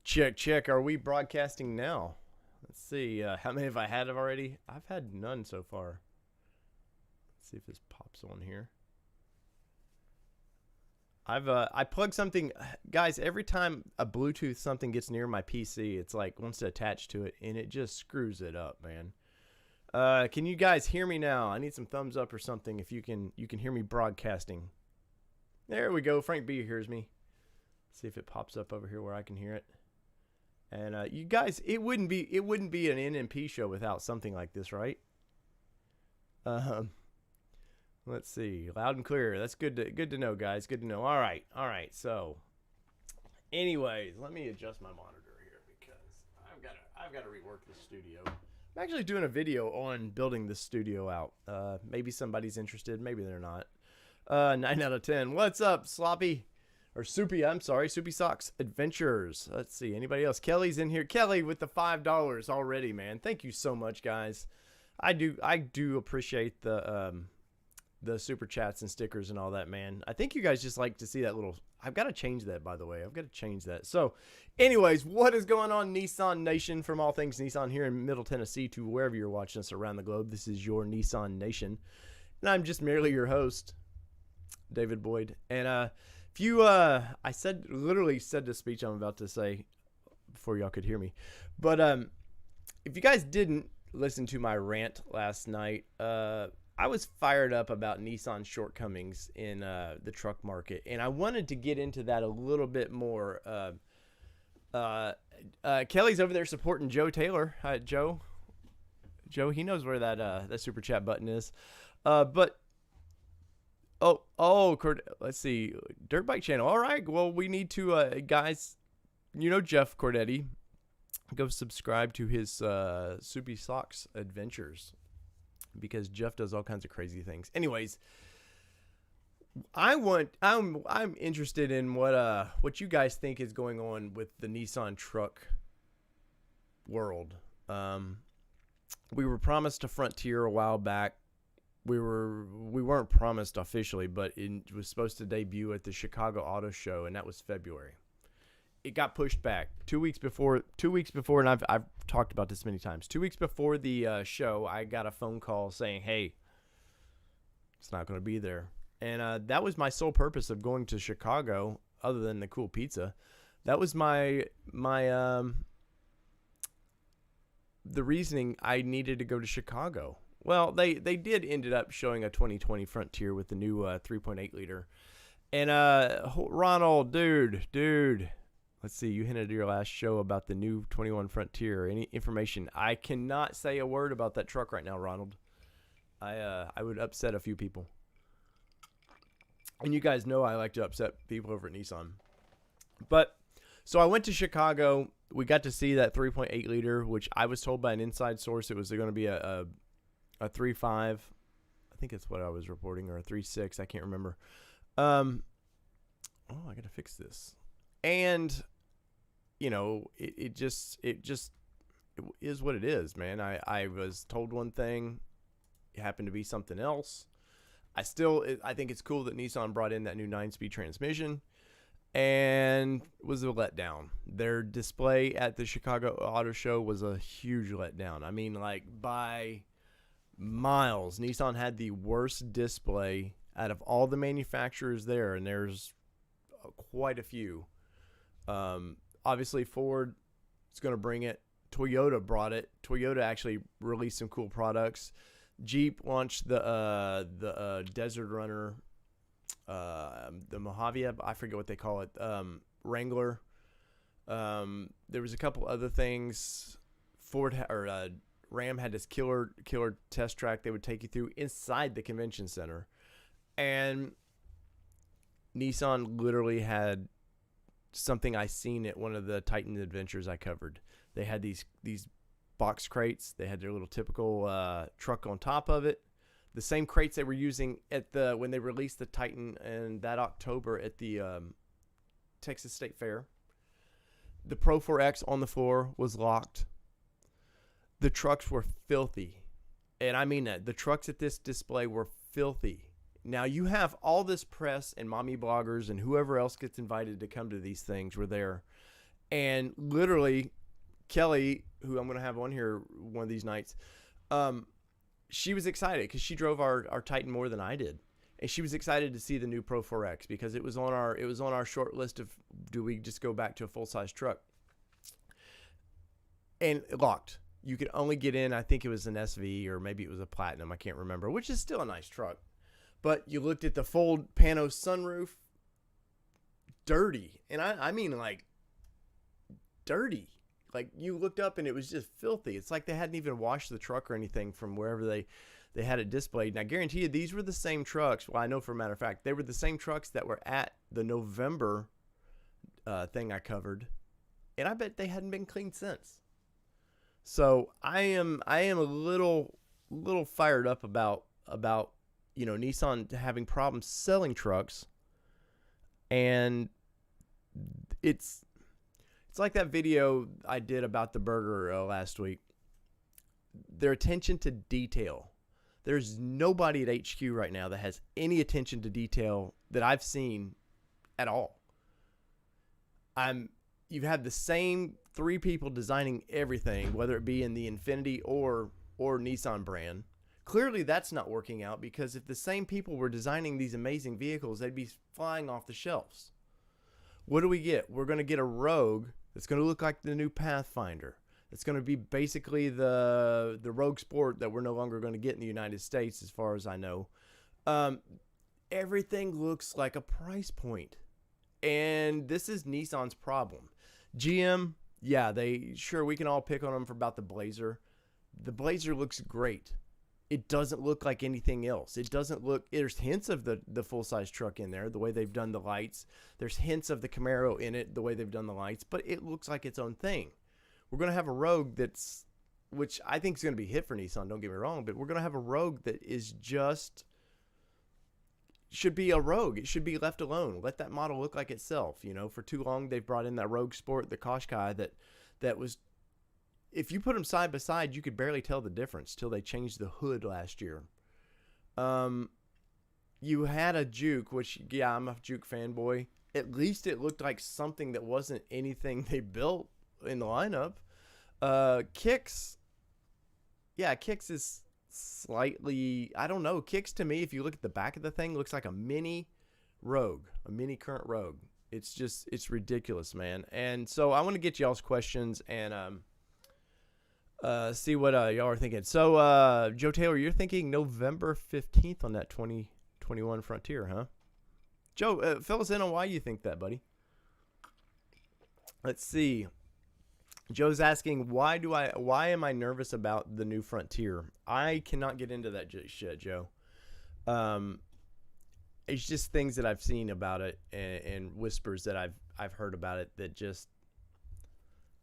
Check, check. Are we broadcasting now? Let's see. How many have I had already? I've had none so far. Let's see if this pops on here. I plugged something, guys. Every time a Bluetooth something gets near my PC, it's like wants to attach to it, and it just screws it up, man. Can you guys hear me now? I need some thumbs up or something if you can hear me broadcasting. There we go. Frank B hears me. See if it pops up over here where I can hear it. And you guys, it wouldn't be an NMP show without something like this, right? Let's see, loud and clear. That's good to know, guys. Good to know. All right. So, anyways, let me adjust my monitor here because I've got to rework the studio. I'm actually doing a video on building this studio out. Maybe somebody's interested. Maybe they're not. 9 out of 10. What's up, Sloppy? Or Soupy, I'm sorry. Soupy Socks Adventures. Let's see. Anybody else? Kelly's in here. Kelly with the $5 already, man. Thank you so much, guys. I do appreciate the super chats and stickers and all that, man. I think you guys just like to see that little... I've got to change that, by the way. I've got to change that. So, anyways, what is going on, Nissan Nation? From all things Nissan here in Middle Tennessee to wherever you're watching us around the globe. This is your Nissan Nation. And I'm just merely your host, David Boyd. And, if you, I literally said the speech I'm about to say before y'all could hear me. But if you guys didn't listen to my rant last night, I was fired up about Nissan's shortcomings in the truck market. And I wanted to get into that a little bit more. Kelly's over there supporting Joe Taylor. Joe, he knows where that super chat button is. But... let's see. Dirt Bike Channel. All right. Well, we need to, guys, you know Jeff Cordetti. Go subscribe to his Soupy Socks Adventures because Jeff does all kinds of crazy things. Anyways, I'm interested in what you guys think is going on with the Nissan truck world. We were promised a Frontier a while back. We weren't promised officially, but it was supposed to debut at the Chicago Auto Show, and that was February. It got pushed back 2 weeks before, and I've talked about this many times. 2 weeks before the show, I got a phone call saying, "Hey, it's not going to be there," and that was my sole purpose of going to Chicago, other than the cool pizza. That was my the reasoning I needed to go to Chicago. Well, they did ended up showing a 2020 Frontier with the new 3.8 liter. And Ronald, dude, let's see. You hinted at your last show about the new 21 Frontier. Any information? I cannot say a word about that truck right now, Ronald. I would upset a few people. And you guys know I like to upset people over at Nissan. But so I went to Chicago. We got to see that 3.8 liter, which I was told by an inside source it was going to be a 3.5. I think it's what I was reporting, or a 3.6. I can't remember. I got to fix this. And you know, it is what it is, man. I was told one thing, it happened to be something else. I think it's cool that Nissan brought in that new 9-speed transmission, and was a letdown. Their display at the Chicago Auto Show was a huge letdown. I mean, like, by miles. Nissan had the worst display out of all the manufacturers there, and there's quite a few. Obviously, Ford is going to bring it. Toyota brought it. Toyota actually released some cool products. Jeep launched the Desert Runner, the Mojave, I forget what they call it, Wrangler. There was a couple other things. Ram had this killer test track they would take you through inside the convention center, and Nissan literally had something I seen at one of the Titan adventures I covered. They had these box crates. They had their little typical truck on top of it. The same crates they were using at when they released the Titan in that October at the Texas State Fair. The Pro 4X on the floor was locked. The trucks were filthy. And I mean that. The trucks at this display were filthy. Now, you have all this press and mommy bloggers and whoever else gets invited to come to these things were there. And literally, Kelly, who I'm going to have on here one of these nights, she was excited because she drove our Titan more than I did. And she was excited to see the new Pro 4X because it was on our short list of, do we just go back to a full-size truck? And locked. You could only get in, I think it was an SV or maybe it was a Platinum, I can't remember, which is still a nice truck. But you looked at the fold pano sunroof, dirty. And I mean, like, dirty. Like, you looked up and it was just filthy. It's like they hadn't even washed the truck or anything from wherever they had it displayed. And I guarantee you, these were the same trucks. Well, I know for a matter of fact, they were the same trucks that were at the November thing I covered. And I bet they hadn't been cleaned since. So I am a little fired up about Nissan having problems selling trucks, and it's like that video I did about the burger last week. Their attention to detail. There's nobody at HQ right now that has any attention to detail that I've seen at all. You've had the same 3 people designing everything, whether it be in the Infiniti or Nissan brand. Clearly, that's not working out because if the same people were designing these amazing vehicles, they'd be flying off the shelves. What do we get? We're going to get a Rogue that's going to look like the new Pathfinder. It's going to be basically the Rogue Sport that we're no longer going to get in the United States, as far as I know. Everything looks like a price point. And this is Nissan's problem. GM, yeah, we can all pick on them for about the Blazer. The Blazer looks great. It doesn't look like anything else. It doesn't look, there's hints of the full-size truck in there, the way they've done the lights. There's hints of the Camaro in it, the way they've done the lights, but it looks like its own thing. We're going to have a Rogue which I think is going to be a hit for Nissan, don't get me wrong, but we're going to have a Rogue that should be a Rogue. It should be left alone. Let that model look like itself. For too long, they've brought in that Rogue Sport, the Qashqai, that was, if you put them side by side, you could barely tell the difference till they changed the hood last year. You had a Juke, which, yeah, I'm a Juke fanboy. At least it looked like something that wasn't anything they built in the lineup. Kicks is slightly, I don't know. Kicks, to me, if you look at the back of the thing, looks like a mini Rogue, a mini current Rogue. It's ridiculous, man. And so I want to get y'all's questions, and See what y'all are thinking. So, Joe Taylor, you're thinking November 15th on that 2021 Frontier, huh? Joe, fill us in on why you think that, buddy. Let's see. Joe's asking, why am I nervous about the new Frontier? I cannot get into that shit, Joe. Um, it's just things that I've seen about it and whispers that I've heard about it that just,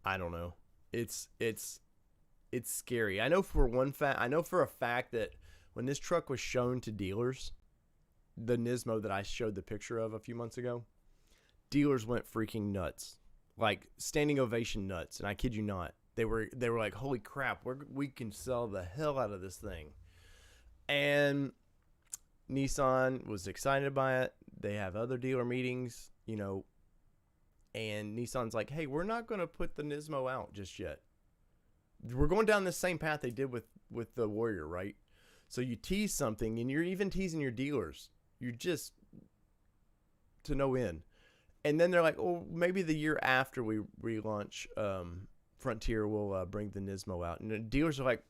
I don't know. It's scary. I know for a fact that when this truck was shown to dealers, the Nismo that I showed the picture of a few months ago, dealers went freaking nuts, like standing ovation nuts. And I kid you not, they were like, "Holy crap, we can sell the hell out of this thing." And Nissan was excited by it. They have other dealer meetings, and Nissan's like, "Hey, we're not going to put the Nismo out just yet. We're going down the same path they did with the Warrior, right? So you tease something, and you're even teasing your dealers. You're just to no end." And then they're like, "Oh, maybe the year after we relaunch Frontier, we'll bring the Nismo out." And the dealers are like,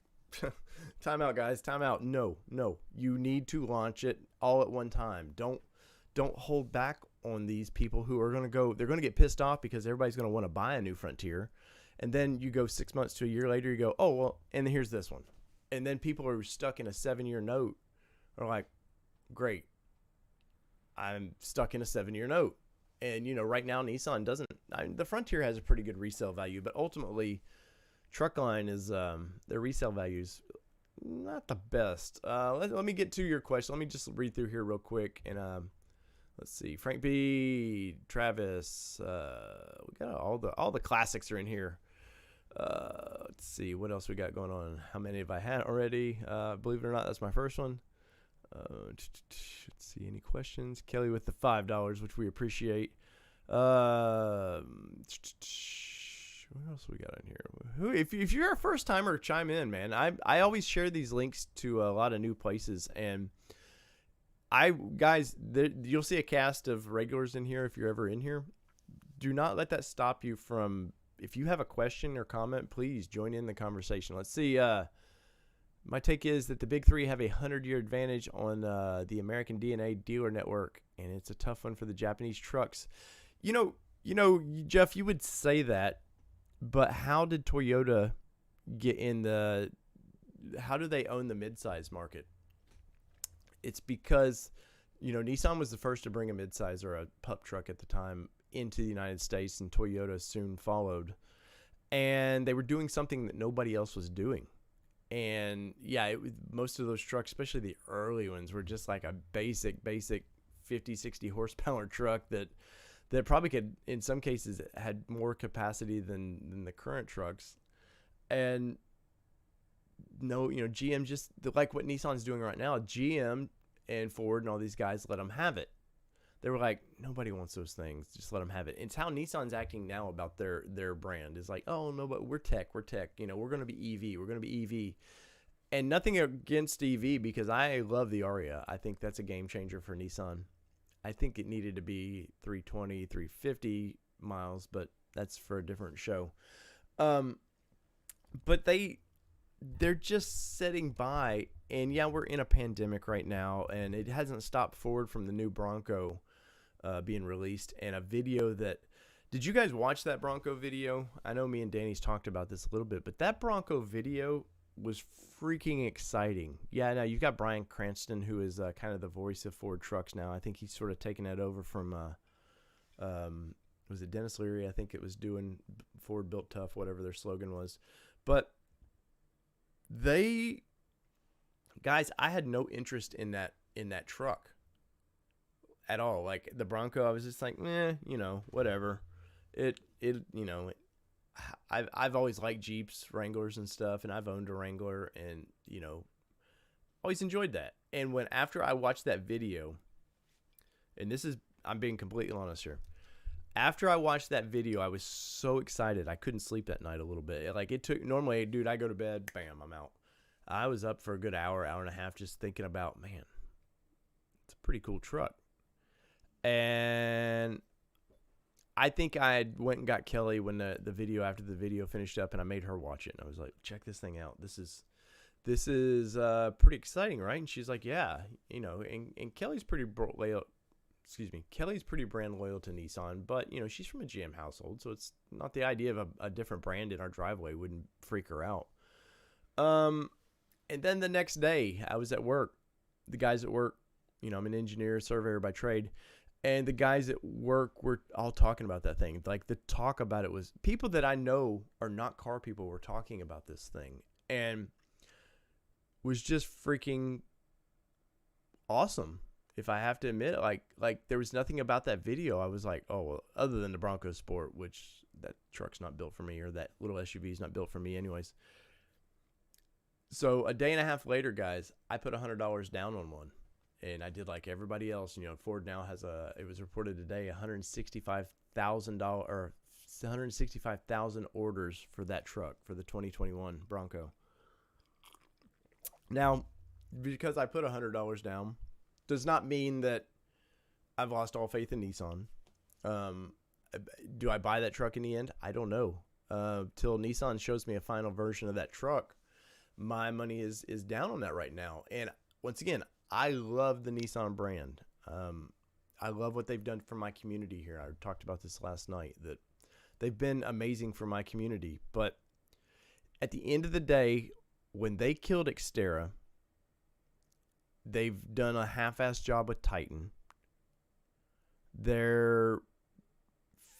"Time out, guys. Time out. No. You need to launch it all at one time. Don't hold back on these people who are going to go. They're going to get pissed off because everybody's going to want to buy a new Frontier." And then you go 6 months to a year later, you go, "Oh, well, and here's this one." And then people are stuck in a 7-year note. Are like, "Great. I'm stuck in a 7-year note." And, right now Nissan doesn't. The Frontier has a pretty good resale value, but ultimately Truckline is their resale value's not the best. Let me get to your question. Let me just read through here real quick. And let's see. Frank B, Travis, we got all the classics are in here. Let's see what else we got going on. How many have I had already? Believe it or not, that's my first one. Let's see, any questions? Kelly with the $5, which we appreciate. What else we got in here? If you're a first timer, chime in, man. I always share these links to a lot of new places, and you'll see a cast of regulars in here if you're ever in here. Do not let that stop you from. If you have a question or comment, please join in the conversation. Let's see. My take is that the big three have a 100-year advantage on the American DNA dealer network, and it's a tough one for the Japanese trucks. Jeff, you would say that, but how did Toyota get in how do they own the midsize market? It's because, Nissan was the first to bring a midsize or a pup truck at the time into the United States, and Toyota soon followed. And they were doing something that nobody else was doing. And yeah, most of those trucks, especially the early ones, were just like a basic 50, 60 horsepower truck that probably could, in some cases, had more capacity than the current trucks. And no, GM just like what Nissan's doing right now. GM and Ford and all these guys let them have it. They were like, nobody wants those things. Just let them have it. It's how Nissan's acting now about their brand. Is like, oh, no, but we're tech. We're going to be EV. We're going to be EV. And nothing against EV, because I love the Aria. I think that's a game changer for Nissan. I think it needed to be 320, 350 miles, but that's for a different show. But they're just sitting by. And yeah, we're in a pandemic right now, and it hasn't stopped Ford from the new Bronco being released, and a video that, did you guys watch that Bronco video? I know me and Danny's talked about this a little bit, but that Bronco video was freaking exciting. Yeah, now you've got Bryan Cranston, who is kind of the voice of Ford Trucks now. I think he's sort of taken that over from, was it Dennis Leary? I think it was doing Ford Built Tough, whatever their slogan was. But guys, I had no interest in that truck at all. Like the Bronco, I was just like, whatever. I've always liked Jeeps, Wranglers and stuff, and I've owned a Wrangler, and always enjoyed that. And after I watched that video, and I'm being completely honest here. After I watched that video, I was so excited. I couldn't sleep that night a little bit. Like normally, dude, I go to bed, bam, I'm out. I was up for a good hour and a half just thinking about, man, it's a pretty cool truck. And I think I went and got Kelly when the video, after the video finished up, and I made her watch it. And I was like, check this thing out. This is pretty exciting, right? And she's like, yeah, you know, and Kelly's pretty loyal. Excuse me, Kelly's pretty brand loyal to Nissan, but you know, she's from a GM household, so it's not the idea of a different brand in our driveway wouldn't freak her out. And then the next day I was at work. The guys at work, you know, I'm an engineer, surveyor by trade, and the guys at work were all talking about that thing. Like, the talk about it was people that I know are not car people were talking about this thing, and was just freaking awesome. If I have to admit it, like there was nothing about that video I was like, oh, well, other than the Bronco Sport, which that truck's not built for me, or that little SUV is not built for me anyways. So a day and a half later, guys, I put $100 down on one, and I did like everybody else. You know, Ford now has it was reported today, $165,000 or 165,000 orders for that truck for the 2021 Bronco. Now, because I put $100 down, does not mean that I've lost all faith in Nissan. Do I buy that truck in the end? I don't know. Till Nissan shows me a final version of that truck, my money is down on that right now. And once again, I love the Nissan brand. I love what they've done for my community here. I talked about this last night, that they've been amazing for my community. But at the end of the day, when they killed Xterra, they've done a half-assed job with Titan. They're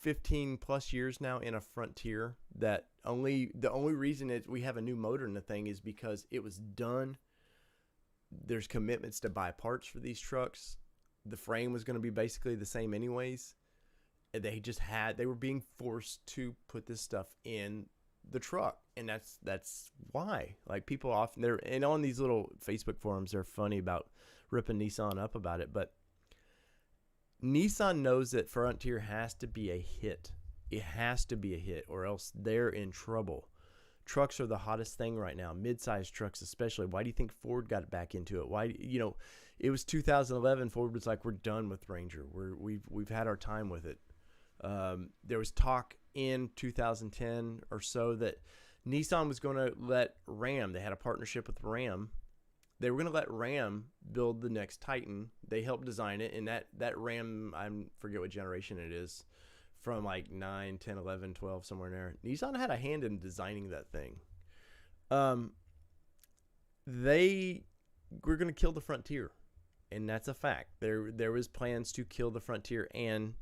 15 plus years now in a Frontier that the only reason we have a new motor in the thing is because it was done. There's commitments to buy parts for these trucks. The frame was going to be basically the same anyways. They were being forced to put this stuff in the truck, and that's why, like, people often, and on these little Facebook forums, they're funny about ripping Nissan up about it, but Nissan knows that Frontier has to be a hit. It has to be a hit, or else they're in trouble. Trucks are the hottest thing right now, mid-sized trucks especially. Why do you think Ford got back into it? Why, you know, it was 2011. Ford was like, we're done with Ranger. We've had our time with it. There was talk in 2010 or so that Nissan was going to let Ram, they had a partnership with Ram. They were going to let Ram build the next Titan. They helped design it, and that Ram, I forget what generation it is, from like 9, 10, 11, 12, somewhere in there. Nissan had a hand in designing that thing. They were going to kill the Frontier, and that's a fact. There was plans to kill the Frontier and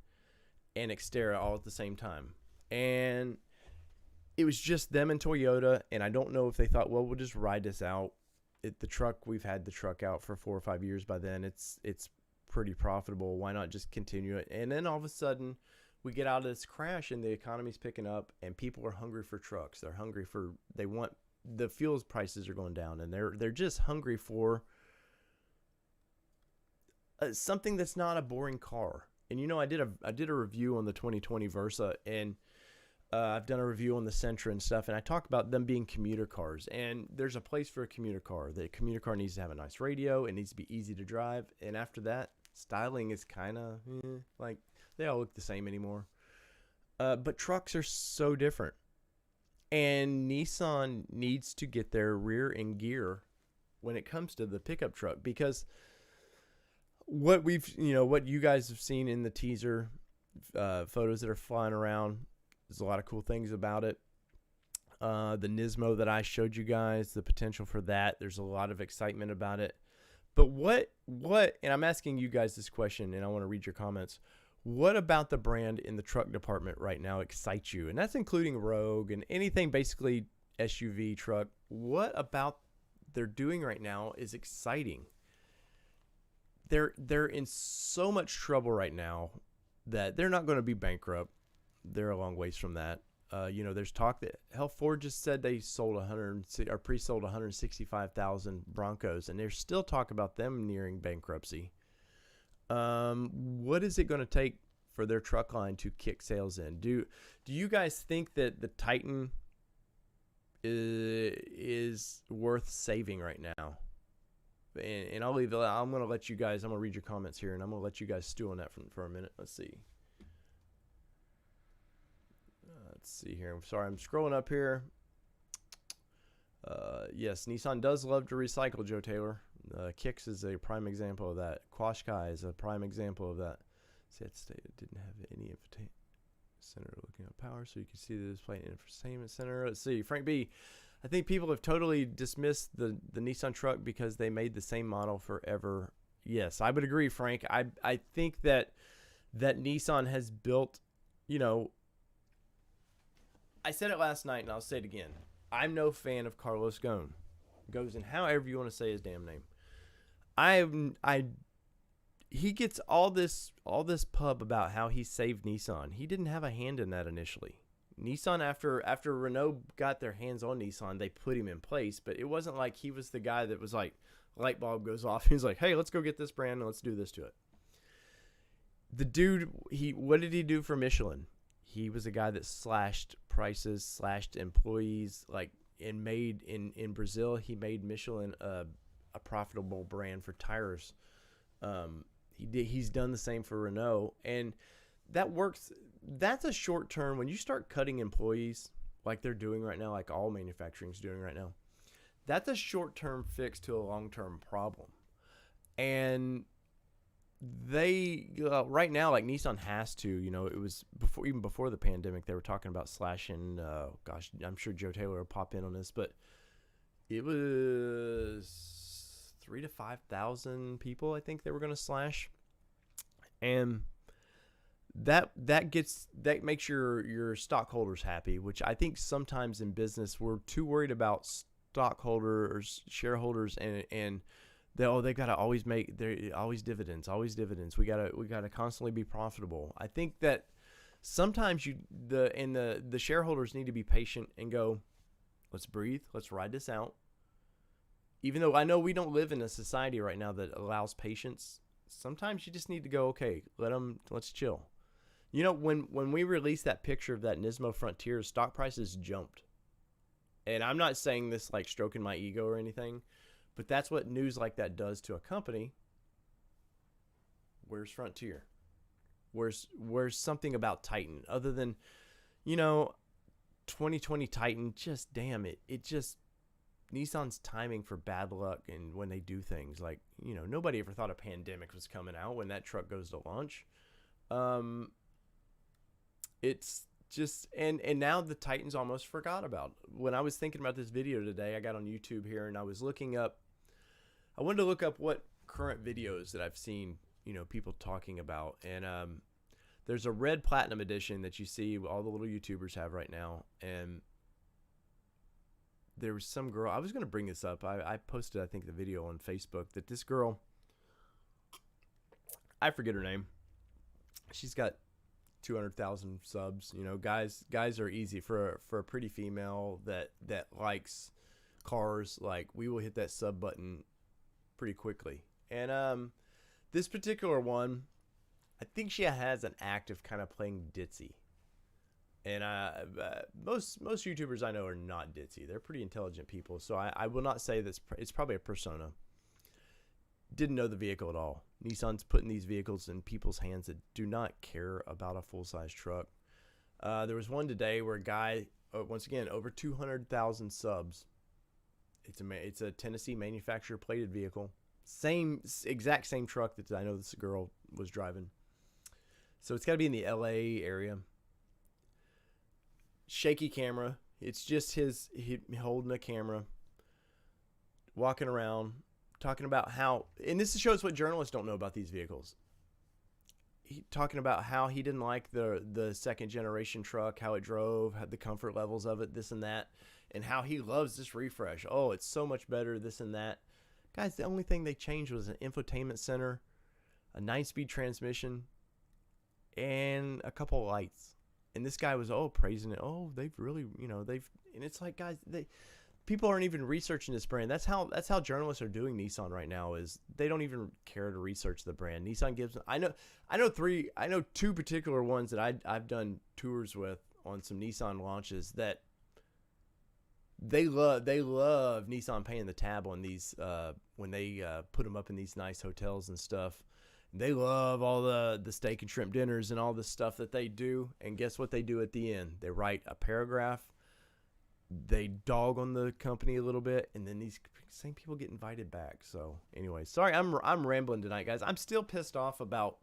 Xterra all at the same time. And it was just them and Toyota, and I don't know if they thought, well, we'll just ride this out. We've had the truck out for 4 or 5 years by then. It's pretty profitable. Why not just continue it? And then all of a sudden, we get out of this crash, and the economy's picking up, and people are hungry for trucks. They're hungry the fuels prices are going down, and they're just hungry for something that's not a boring car. And you know, I did a review on the 2020 Versa, and I've done a review on the Sentra and stuff, and I talk about them being commuter cars. And there's a place for a commuter car. The commuter car needs to have a nice radio. It needs to be easy to drive. And after that, styling is kind of like they all look the same anymore. But trucks are so different. And Nissan needs to get their rear in gear when it comes to the pickup truck, because what you guys have seen in the teaser photos that are flying around, there's a lot of cool things about it. The Nismo that I showed you guys, the potential for that, there's a lot of excitement about it. But what, and I'm asking you guys this question, and I want to read your comments. What about the brand in the truck department right now excites you? And that's including Rogue and anything basically SUV truck. What about they're doing right now is exciting? They're in so much trouble right now that they're not going to be bankrupt. They're a long ways from that. There's talk that Ford just said they sold pre-sold 165,000 Broncos, and there's still talk about them nearing bankruptcy. What is it going to take for their truck line to kick sales in? Do you guys think that the Titan is worth saving right now? And I'll leave it. I'm going to let you guys. I'm going to read your comments here, and I'm going to let you guys stew on that for a minute. Let's see. let's see here. I'm sorry, I'm scrolling up here. Yes, Nissan does love to recycle, Joe Taylor. Kicks is a prime example of that. Qashqai is a prime example of that. See, it stated didn't have any infotainment center looking at power, so you can see the display infotainment center. Let's see, Frank B. I think people have totally dismissed the Nissan truck because they made the same model forever. Yes, I would agree, Frank. I think that Nissan has built, you know, I said it last night and I'll say it again. I'm no fan of Carlos Ghosn, however you want to say his damn name. He gets all this pub about how he saved Nissan. He didn't have a hand in that initially. Nissan, after Renault got their hands on Nissan, they put him in place, but it wasn't like he was the guy that was like, light bulb goes off. He's like, hey, let's go get this brand and let's do this to it. The dude, what did he do for Michelin? He was a guy that slashed prices, slashed employees, and made in Brazil. He made Michelin a profitable brand for tires. He's done the same for Renault, and that works. That's a short term. When you start cutting employees, like they're doing right now, like all manufacturing is doing right now, that's a short term fix to a long term problem. And they right now, like Nissan has to, you know, it was even before the pandemic, they were talking about slashing, gosh, I'm sure Joe Taylor will pop in on this, but it was 3,000 to 5,000 people I think they were going to slash. And that makes your stockholders happy, which I think sometimes in business we're too worried about stockholders, shareholders, and they gotta always always dividends. We gotta constantly be profitable. I think that sometimes the shareholders need to be patient and go, let's breathe, let's ride this out. Even though I know we don't live in a society right now that allows patience, sometimes you just need to go, okay, let's chill. You know, when we released that picture of that Nismo Frontier, stock prices jumped. And I'm not saying this like stroking my ego or anything, but that's what news like that does to a company. Where's Frontier? Where's something about Titan other than, you know, 2020 Titan? Just damn it! It just Nissan's timing for bad luck, and when they do things like, you know, nobody ever thought a pandemic was coming out when that truck goes to launch. It's just and now the Titan's almost forgot about. When I was thinking about this video today, I got on YouTube here and I was looking up. I wanted to look up what current videos that I've seen, you know, people talking about, and there's a red platinum edition that you see all the little YouTubers have right now, and there was some girl. I was going to bring this up. I posted, I think, the video on Facebook that this girl, I forget her name. She's got 200,000 subs. You know, guys are easy for a pretty female that likes cars. Like, we will hit that sub button pretty quickly. And this particular one, I think she has an act of kind of playing ditzy. And most YouTubers I know are not ditzy. They're pretty intelligent people. So I will not say that it's probably a persona. Didn't know the vehicle at all. Nissan's putting these vehicles in people's hands that do not care about a full-size truck. There was one today where a guy, once again, over 200,000 subs. It's a Tennessee manufacturer plated vehicle. Exact same truck that I know this girl was driving. So it's got to be in the LA area. Shaky camera. It's just he holding a camera, walking around, talking about how, and this shows what journalists don't know about these vehicles. Talking about how he didn't like the second generation truck, how it drove, had the comfort levels of it, this and that, and how he loves this refresh. Oh, it's so much better, this and that. Guys, the only thing they changed was an infotainment center, a 9-speed transmission, and a couple of lights. And this guy was praising it. Oh, they've really, you know, and it's like, guys, people aren't even researching this brand. That's how journalists are doing Nissan right now. Is they don't even care to research the brand. Nissan gives. I know two particular ones that I've done tours with on some Nissan launches that they love Nissan paying the tab on these when they put them up in these nice hotels and stuff. They love all the steak and shrimp dinners and all the stuff that they do. And guess what they do at the end? They write a paragraph. They dog on the company a little bit, and then these same people get invited back. So anyway, sorry, I'm rambling tonight, guys. I'm still pissed off about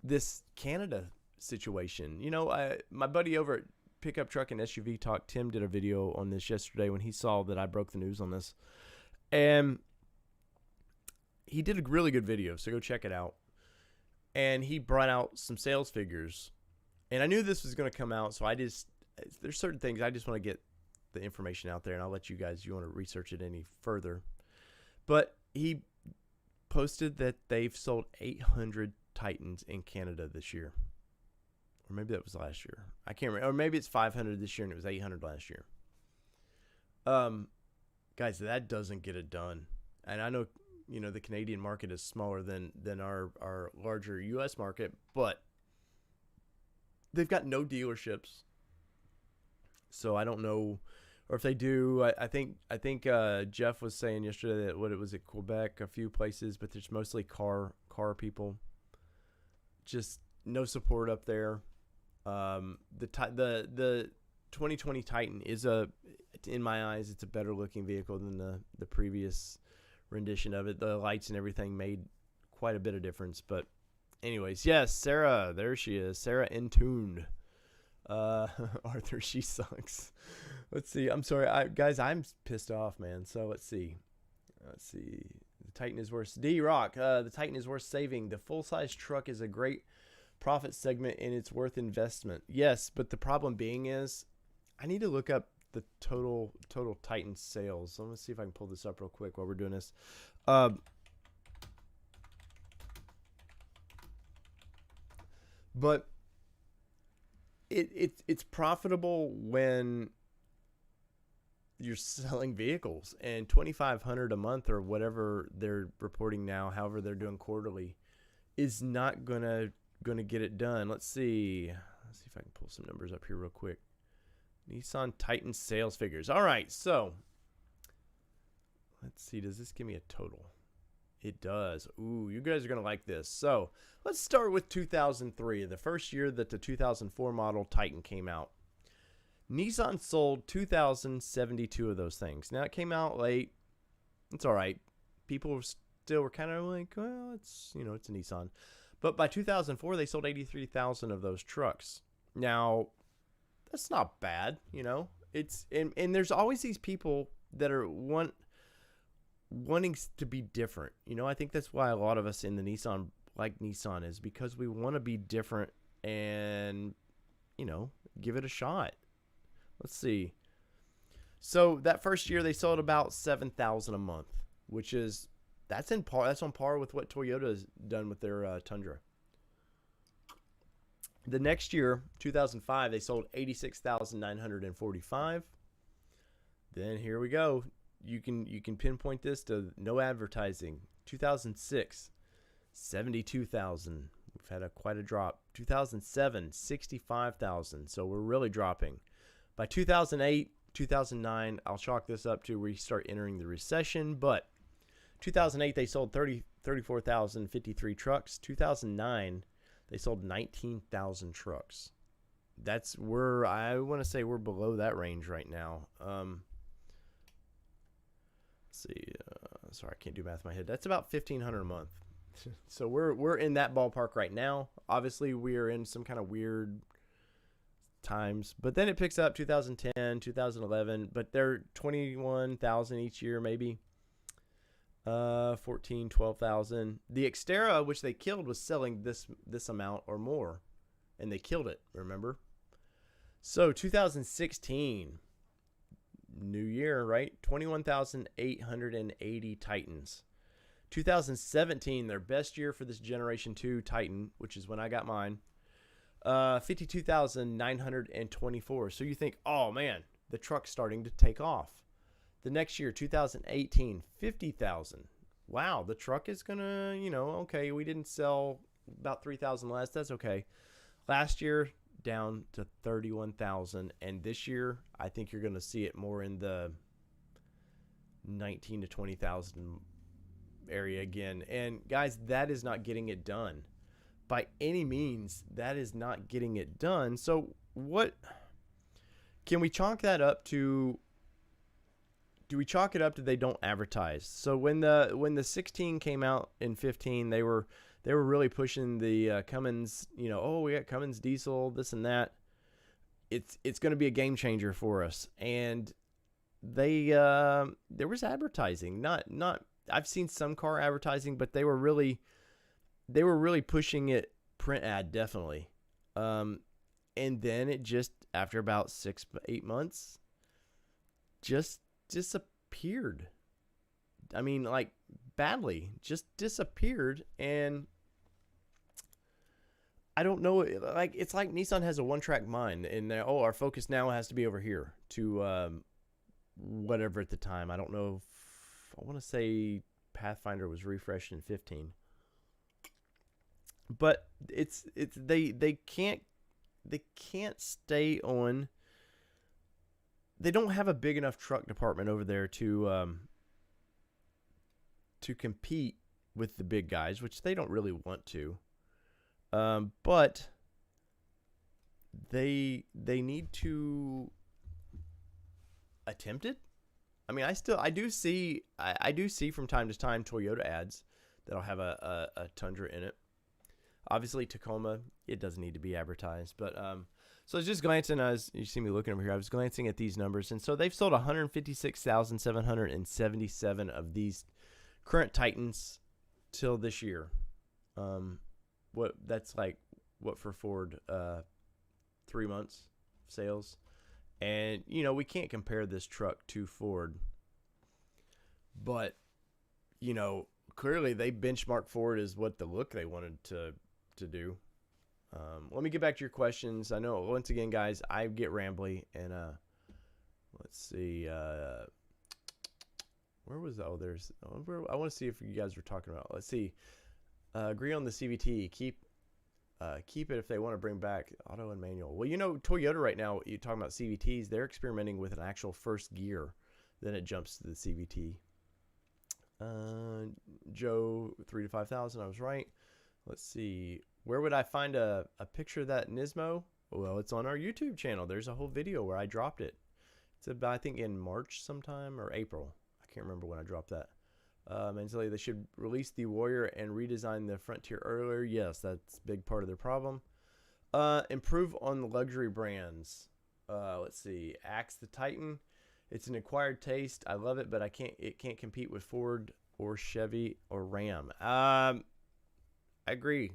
this Canada situation. You know, my buddy over at Pickup Truck and SUV Talk, Tim, did a video on this yesterday when he saw that I broke the news on this. And he did a really good video, so go check it out. And he brought out some sales figures. And I knew this was going to come out, so there's certain things I just want to get the information out there, and I'll let you guys, you want to research it any further. But he posted that they've sold 800 Titans in Canada this year. Or maybe that was last year. I can't remember. Or maybe it's 500 this year and it was 800 last year. Guys, that doesn't get it done. And I know, you know, the Canadian market is smaller than our larger U.S. market, but they've got no dealerships. So I don't know, or if they do, I think Jeff was saying yesterday that what it was at Quebec, a few places, but there's mostly car people. Just no support up there. The 2020 Titan is in my eyes, it's a better looking vehicle than the previous rendition of it. The lights and everything made quite a bit of difference. But anyways, yes, Sarah, there she is, Sarah Intuned. Arthur, she sucks. Let's see. I'm sorry, guys. I'm pissed off, man. So let's see. The Titan is worth. D-Rock. The Titan is worth saving. The full-size truck is a great profit segment, and it's worth investment. Yes, but the problem being is, I need to look up the total Titan sales. So I'm gonna see if I can pull this up real quick while we're doing this. But it's profitable when you're selling vehicles, and 2,500 a month or whatever they're reporting now, however they're doing quarterly, is not gonna get it done. Let's see if I can pull some numbers up here real quick. Nissan Titan sales figures. All right, so let's see. Does this give me a total? It does. Ooh, you guys are going to like this. So let's start with 2003, the first year that the 2004 model Titan came out. Nissan sold 2,072 of those things. Now, it came out late. It's all right. People were kind of like, well, it's a Nissan. But by 2004, they sold 83,000 of those trucks. Now, that's not bad, you know. It's and there's always these people that are wanting to be different. You know, I think that's why a lot of us in the Nissan like Nissan is because we want to be different and, you know, give it a shot. Let's see. So that first year they sold about 7,000 a month, which is that's on par with what Toyota has done with their Tundra. The next year, 2005, they sold 86,945. Then here we go. You can pinpoint this to no advertising. 2006, 72,000. We've had quite a drop. 2007, 65,000. So we're really dropping. By 2008, 2009, I'll chalk this up to where you start entering the recession. But 2008, they sold 34,053 trucks. 2009, they sold 19,000 trucks. I want to say we're below that range right now. Let's see. Sorry, I can't do math in my head. That's about 1,500 a month. So we're in that ballpark right now. Obviously, we are in some kind of weird times, but then it picks up 2010, 2011, but they're 21,000 each year, maybe 14, 12,000. The Xterra, which they killed, was selling this amount or more, and they killed it, remember? So 2016, new year, right? 21,880 Titans. 2017, their best year for this Generation 2 Titan, which is when I got mine, 52,924. So you think, oh man, the truck's starting to take off. The next year, 2018, 50,000. Wow, the truck is going to, okay, we didn't sell about 3,000 less. That's okay. Last year, down to 31,000. And this year, I think you're going to see it more in the 19 to 20,000 area again. And guys, that is not getting it done. By any means, that is not getting it done. So what can we chalk that up to? Do we chalk it up to they don't advertise? So when the 16 came out in 15, they were really pushing the Cummins, oh, we got Cummins diesel, this and that. It's going to be a game changer for us. And they there was advertising, not I've seen some car advertising, but they were really pushing it print ad, definitely. And then it just, after about 6-8 months, just disappeared. I mean, like, badly, just disappeared. And I don't know, like, it's like Nissan has a one-track mind, and our focus now has to be over here to whatever at the time. I don't know if, I want to say Pathfinder was refreshed in 15. But they can't stay on. They don't have a big enough truck department over there to compete with the big guys, which they don't really want to. But they need to attempt it. I mean, I do see from time to time Toyota ads that'll have a Tundra in it. Obviously, Tacoma, it doesn't need to be advertised. But so I was just glancing, as you see me looking over here, I was glancing at these numbers. And so they've sold 156,777 of these current Titans till this year. That's what for Ford, 3 months sales. And, we can't compare this truck to Ford. But, clearly they benchmarked Ford as what the look they wanted to do. Let me get back to your questions. I know, once again, guys, I get rambly. And let's see. Where was I want to see if you guys were talking about. Let's see. Agree on the CVT. Keep it if they want to bring back auto and manual. Well, Toyota right now, you're talking about CVTs, they're experimenting with an actual first gear. Then it jumps to the CVT. Joe, 3 to 5,000. I was right. Let's see. Where would I find a picture of that Nismo? Well, it's on our YouTube channel. There's a whole video where I dropped it. It's about, I think, in March sometime or April. I can't remember when I dropped that. And so they should release the Warrior and redesign the Frontier earlier. Yes, that's a big part of their problem. Improve on the luxury brands. Let's see. Axe the Titan. It's an acquired taste. I love it, but it can't compete with Ford or Chevy or Ram. I agree.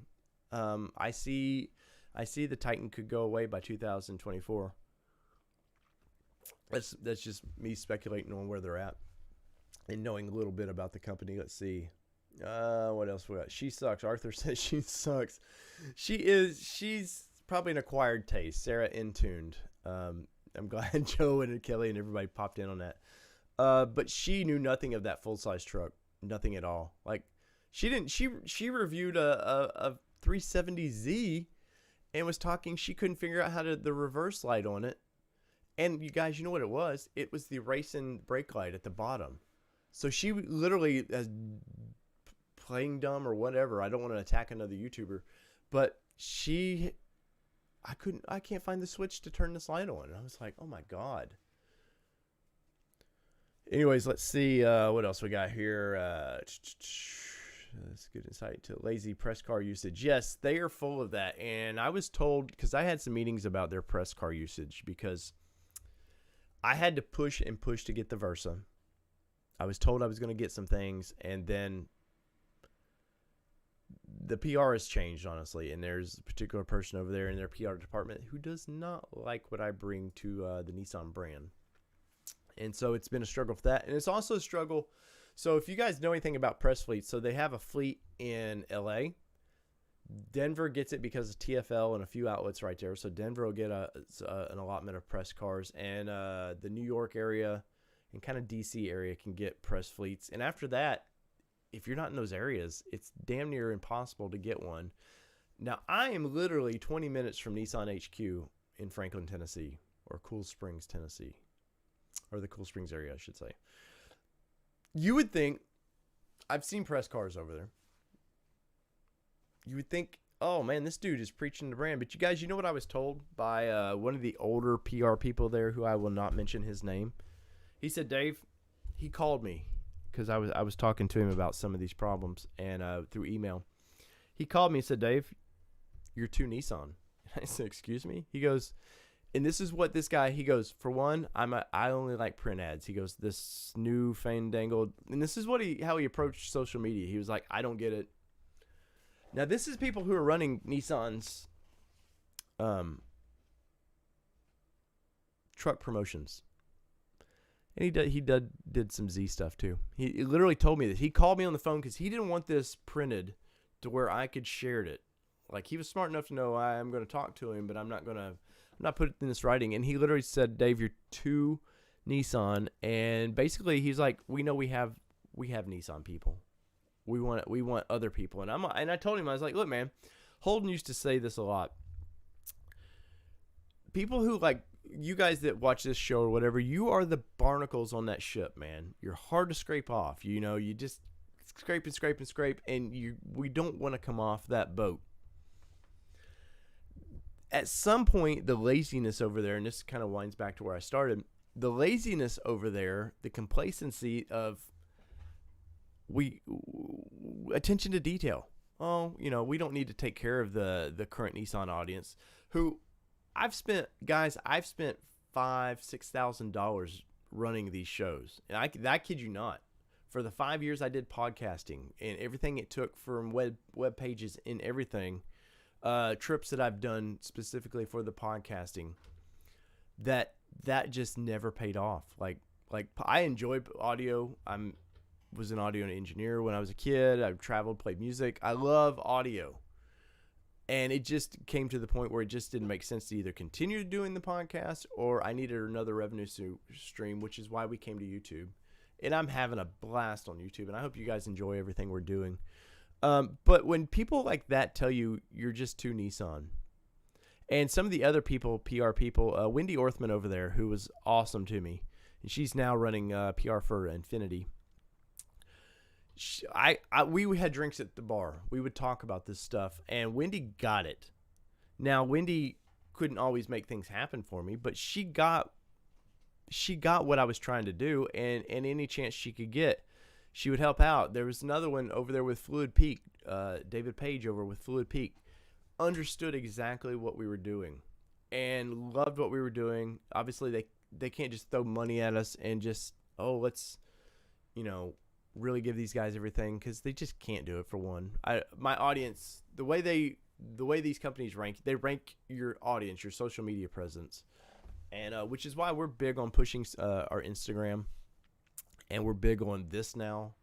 I see the Titan could go away by 2024. That's just me speculating on where they're at and knowing a little bit about the company. Let's see. What else we got? She sucks. Arthur says she sucks. She's probably an acquired taste. Sarah Intuned. I'm glad Joe and Kelly and everybody popped in on that. But she knew nothing of that full-size truck. Nothing at all. Like, she reviewed a 370Z and was talking, she couldn't figure out how to the reverse light on it. And you guys, you know what it was? It was the racing brake light at the bottom. So she literally, as playing dumb or whatever, I don't want to attack another YouTuber, but I can't find the switch to turn this light on. And I was like, oh my God. Anyways, let's see what else we got here. That's good insight to lazy press car usage. Yes, they are full of that. And I was told, because I had some meetings about their press car usage, because I had to push to get the Versa. I was told I was going to get some things, and then the PR has changed, honestly, and there's a particular person over there in their PR department who does not like what I bring to the Nissan brand. And so it's been a struggle for that. And it's also a struggle. So if you guys know anything about press fleets, so they have a fleet in LA. Denver gets it because of TFL and a few outlets right there. So Denver will get an allotment of press cars. And the New York area and kind of DC area can get press fleets. And after that, if you're not in those areas, it's damn near impossible to get one. Now, I am literally 20 minutes from Nissan HQ in Franklin, Tennessee, or Cool Springs, Tennessee, or the Cool Springs area, I should say. You would think I've seen press cars over there. You would think, oh man, this dude is preaching the brand. But you guys, you know what I was told by one of the older PR people there, who I will not mention his name. He said, Dave, he called me because I was talking to him about some of these problems, and through email. He called me and said, Dave, you're too Nissan. I said, excuse me? He goes, and this is what this guy, he goes, for one, I only like print ads. He goes, this new fandangled, and this is how he approached social media. He was like, I don't get it. Now, this is people who are running Nissan's truck promotions. And he did some Z stuff too. He literally told me this. He called me on the phone because he didn't want this printed to where I could share it. Like, he was smart enough to know I'm going to talk to him, but I'm not putting in this writing. And he literally said, Dave, you're too Nissan. And basically he's like, we know we have Nissan people. We want other people. And I told him, I was like, look, man, Holden used to say this a lot. People who, like, you guys that watch this show or whatever, you are the barnacles on that ship, man. You're hard to scrape off. You know, you just scrape and scrape and scrape, and we don't want to come off that boat. At some point, the laziness over there, and this kind of winds back to where I started, the laziness over there, the complacency of attention to detail. Oh, you know, we don't need to take care of the current Nissan audience, who I've spent $5,000-$6,000 running these shows, and I kid you not. For the 5 years I did podcasting and everything it took from web pages and everything, trips that I've done specifically for the podcasting, that just never paid off. Like I enjoy audio. Was an audio engineer when I was a kid. I've traveled, played music. I love audio. And it just came to the point where it just didn't make sense to either continue doing the podcast, or I needed another revenue stream, which is why we came to YouTube. And I'm having a blast on YouTube, and I hope you guys enjoy everything we're doing. But when people like that tell you you're just too Nissan, and some of the other people, PR people, Wendy Orthman over there, who was awesome to me, and she's now running PR for Infinity. We had drinks at the bar. We would talk about this stuff, and Wendy got it. Now, Wendy couldn't always make things happen for me, but she got what I was trying to do, and any chance she could get, she would help out. There was another one over there with Fluid Peak, David Page over with Fluid Peak, understood exactly what we were doing and loved what we were doing. Obviously, they can't just throw money at us and just, let's, really give these guys everything, because they just can't do it. For one, my audience, the way these companies rank, they rank your audience, your social media presence, and which is why we're big on pushing our Instagram, and we're big on this now.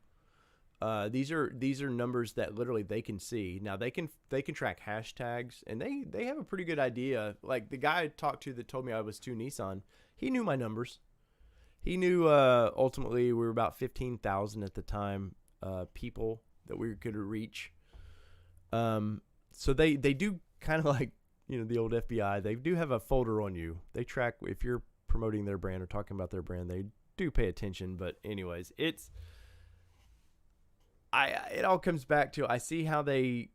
These are numbers that literally they can see. Now they can track hashtags, and they have a pretty good idea. Like the guy I talked to that told me I was too Nissan, he knew my numbers. He knew ultimately we were about 15,000 at the time, people that we could reach. So they do kind of like, the old FBI. They do have a folder on you. They track if you're promoting their brand or talking about their brand. They do pay attention. But anyways, it all comes back to, I see how they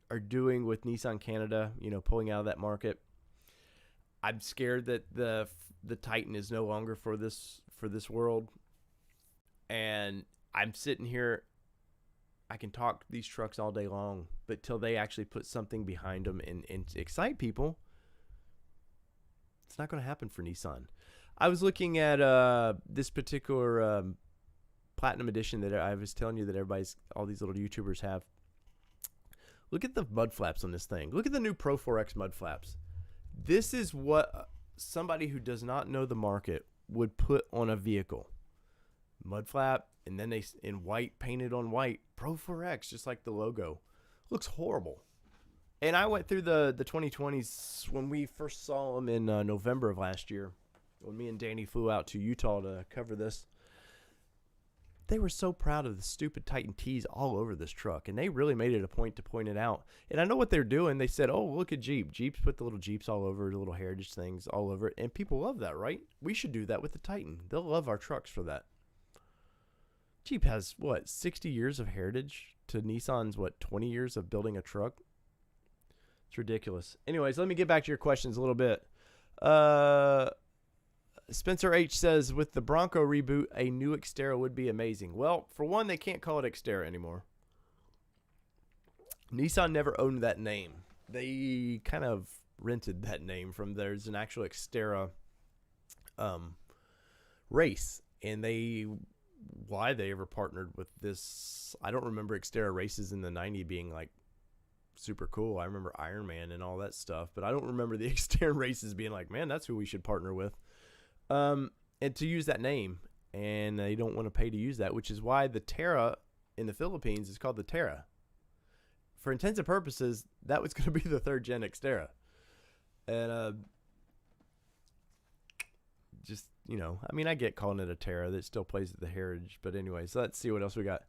are doing with Nissan Canada, pulling out of that market. I'm scared that the Titan is no longer for this world, and I'm sitting here. I can talk these trucks all day long, but till they actually put something behind them and excite people, it's not going to happen for Nissan. I was looking at this particular Platinum Edition that I was telling you that all these little YouTubers have. Look at the mud flaps on this thing. Look at the new Pro 4X mud flaps. This is what somebody who does not know the market would put on a vehicle. Mud flap, and then they in white, painted on white, Pro 4X, just like the logo. Looks horrible. And I went through the 2020s when we first saw them in November of last year, when me and Danny flew out to Utah to cover this. They were so proud of the stupid Titan T's all over this truck, and they really made it a point to point it out. And I know what they're doing. They said, oh, look at Jeep. Jeeps put the little Jeeps all over, the little heritage things all over it, and people love that, right? We should do that with the Titan. They'll love our trucks for that. Jeep has, what, 60 years of heritage to Nissan's, what, 20 years of building a truck? It's ridiculous. Anyways, let me get back to your questions a little bit. Spencer H says, with the Bronco reboot, a new Xterra would be amazing. Well, for one, they can't call it Xterra anymore. Nissan never owned that name. They kind of rented that name from, there's an actual Xterra race, and why they ever partnered with this, I don't remember Xterra races in the 90s being like super cool. I remember Iron Man and all that stuff, but I don't remember the Xterra races being like, man, that's who we should partner with. And to use that name, and they don't want to pay to use that, which is why the Terra in the Philippines is called the Terra. For intents and purposes, that was going to be the 3rd gen Xterra. And just, you know, I mean, I get calling it a Terra. That still plays at the heritage. But anyways, let's see what else we got.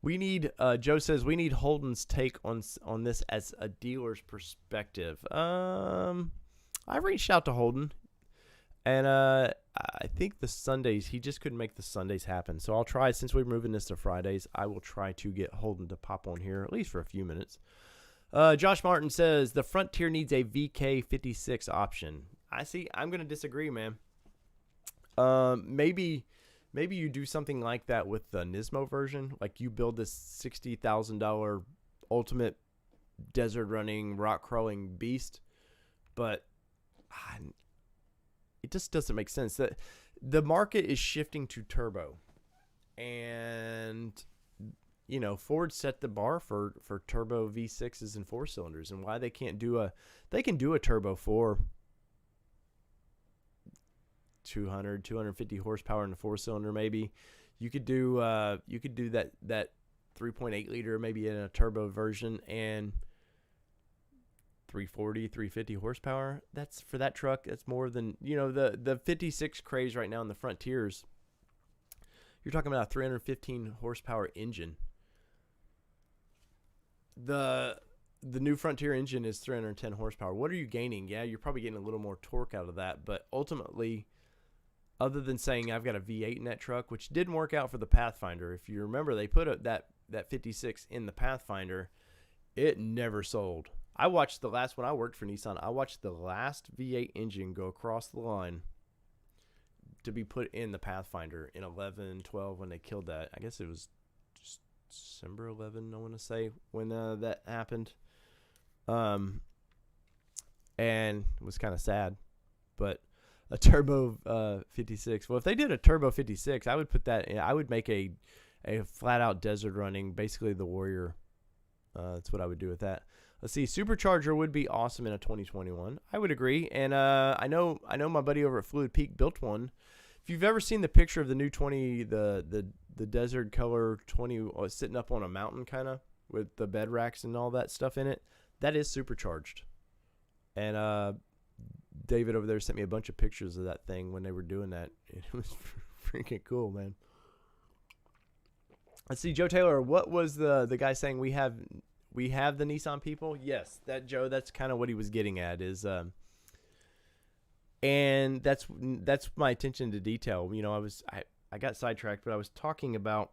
We need, Joe says, we need Holden's take on this as a dealer's perspective. I've reached out to Holden. And I think the Sundays, he just couldn't make the Sundays happen. So I'll try, since we're moving this to Fridays, I will try to get Holden to pop on here, at least for a few minutes. Josh Martin says, the Frontier needs a VK56 option. I'm going to disagree, man. Maybe you do something like that with the Nismo version. Like you build this $60,000 ultimate desert running, rock crawling beast. But it just doesn't make sense. That the market is shifting to turbo, and you know, Ford set the bar for turbo V6s and 4-cylinders, and why they can't do they can do a turbo for 250 horsepower in the 4-cylinder. Maybe you could do that 3.8 liter maybe in a turbo version, and 340, 350 horsepower. That's for that truck. That's more than, you know, the 56 craze right now in the Frontiers. You're talking about a 315 horsepower engine. The new Frontier engine is 310 horsepower. What are you gaining? Yeah, you're probably getting a little more torque out of that, but ultimately, other than saying I've got a V8 in that truck, which didn't work out for the Pathfinder. If you remember, they put that 56 in the Pathfinder. It never sold. I watched the last, when I worked for Nissan, I watched the last V8 engine go across the line to be put in the Pathfinder in 11, 12 when they killed that. I guess it was just December 11, I want to say, when that happened. And it was kind of sad. But a turbo 56. Well, if they did a turbo 56, I would put that in. I would make a flat-out desert running, basically the Warrior. That's what I would do with that. Let's see, supercharger would be awesome in a 2021. I would agree, and I know my buddy over at Fluid Peak built one. If you've ever seen the picture of the new 20, the desert color 20 sitting up on a mountain kind of with the bed racks and all that stuff in it, that is supercharged. And David over there sent me a bunch of pictures of that thing when they were doing that. It was freaking cool, man. Let's see, Joe Taylor, what was the guy saying? We have the Nissan people? Yes, that Joe, that's kind of what he was getting at is and that's my attention to detail. You know, I got sidetracked, but I was talking about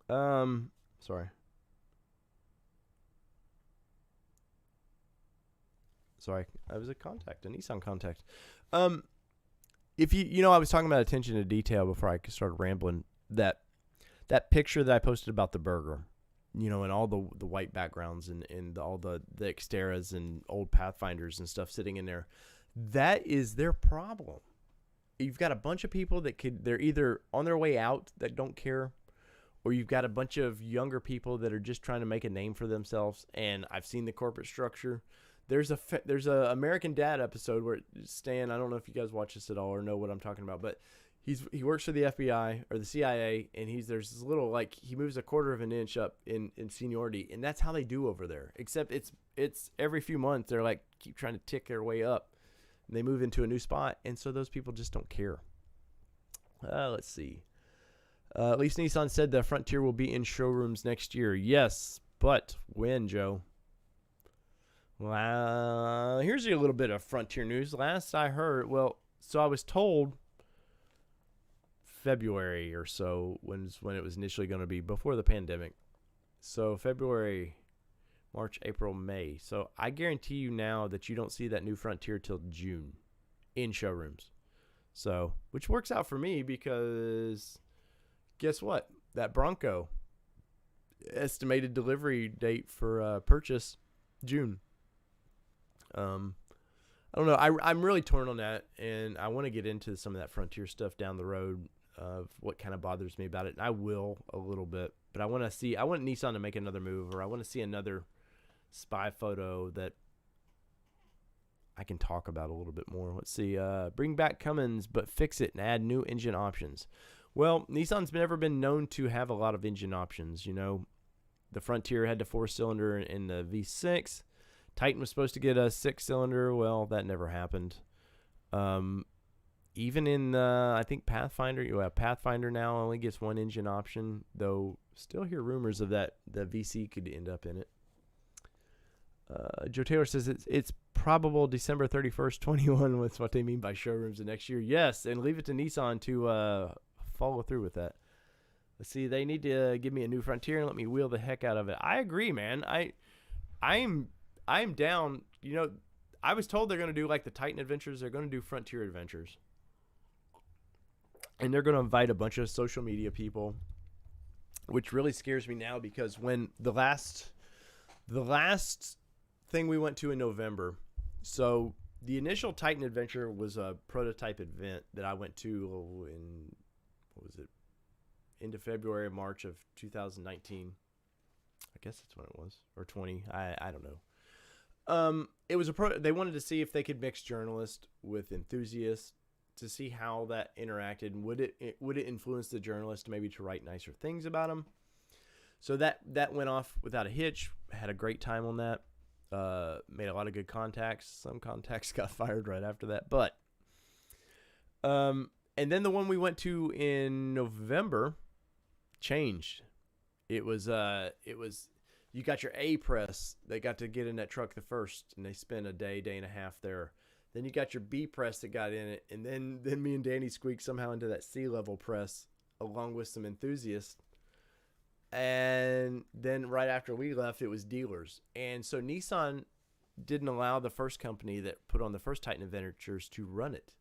sorry, I was a Nissan contact. If you know, I was talking about attention to detail before I started rambling. That picture that I posted about the burger, you know, and all the white backgrounds and all the Xterras and old Pathfinders and stuff sitting in there, that is their problem. You've got a bunch of people they're either on their way out that don't care, or you've got a bunch of younger people that are just trying to make a name for themselves. And I've seen the corporate structure. There's a American Dad episode where Stan, I don't know if you guys watch this at all or know what I'm talking about, but he works for the FBI or the CIA, and there's this little, like, he moves a quarter of an inch up in seniority, and that's how they do over there. Except it's every few months they're like keep trying to tick their way up, and they move into a new spot, and so those people just don't care. Let's see. At least Nissan said the Frontier will be in showrooms next year. Yes, but when, Joe? Well, here's a little bit of Frontier news. Last I heard, so I was told February or so when it was initially going to be before the pandemic. So February, March, April, May. So I guarantee you now that you don't see that new Frontier till June in showrooms. So, which works out for me because guess what? That Bronco estimated delivery date for purchase June. I don't know. I'm really torn on that, and I want to get into some of that Frontier stuff down the road of what kind of bothers me about it. And I will a little bit, but I want Nissan to make another move, or I want to see another spy photo that I can talk about a little bit more. Let's see. Bring back Cummins, but fix it and add new engine options. Well, Nissan's never been known to have a lot of engine options. You know, the Frontier had the 4-cylinder in the V6. Titan was supposed to get a 6-cylinder. Well, that never happened. Even in I think Pathfinder, Pathfinder now only gets one engine option, though still hear rumors of that the VC could end up in it. Joe Taylor says it's probable December 31st, 21 was what they mean by showrooms the next year. Yes, and leave it to Nissan to follow through with that. Let's see, they need to give me a new Frontier and let me wheel the heck out of it. I agree, man. I'm down. You know, I was told they're going to do like the Titan Adventures. They're going to do Frontier Adventures. And they're going to invite a bunch of social media people, which really scares me now because when the last thing we went to in November, so the initial Titan Adventure was a prototype event that I went to in, what was it, into February, March of 2019. I guess that's when it was, or 20. I don't know. It was they wanted to see if they could mix journalists with enthusiasts to see how that interacted, and would it influence the journalist maybe to write nicer things about them. So that went off without a hitch. Had a great time on that. Made a lot of good contacts. Some contacts got fired right after that, but and then the one we went to in November changed. It was you got your A press. They got to get in that truck the first, and they spent a day and a half there. Then you got your B press that got in it, and then me and Danny squeaked somehow into that C level press along with some enthusiasts. And then right after we left, it was dealers. And so Nissan didn't allow the first company that put on the first Titan Adventures to run it.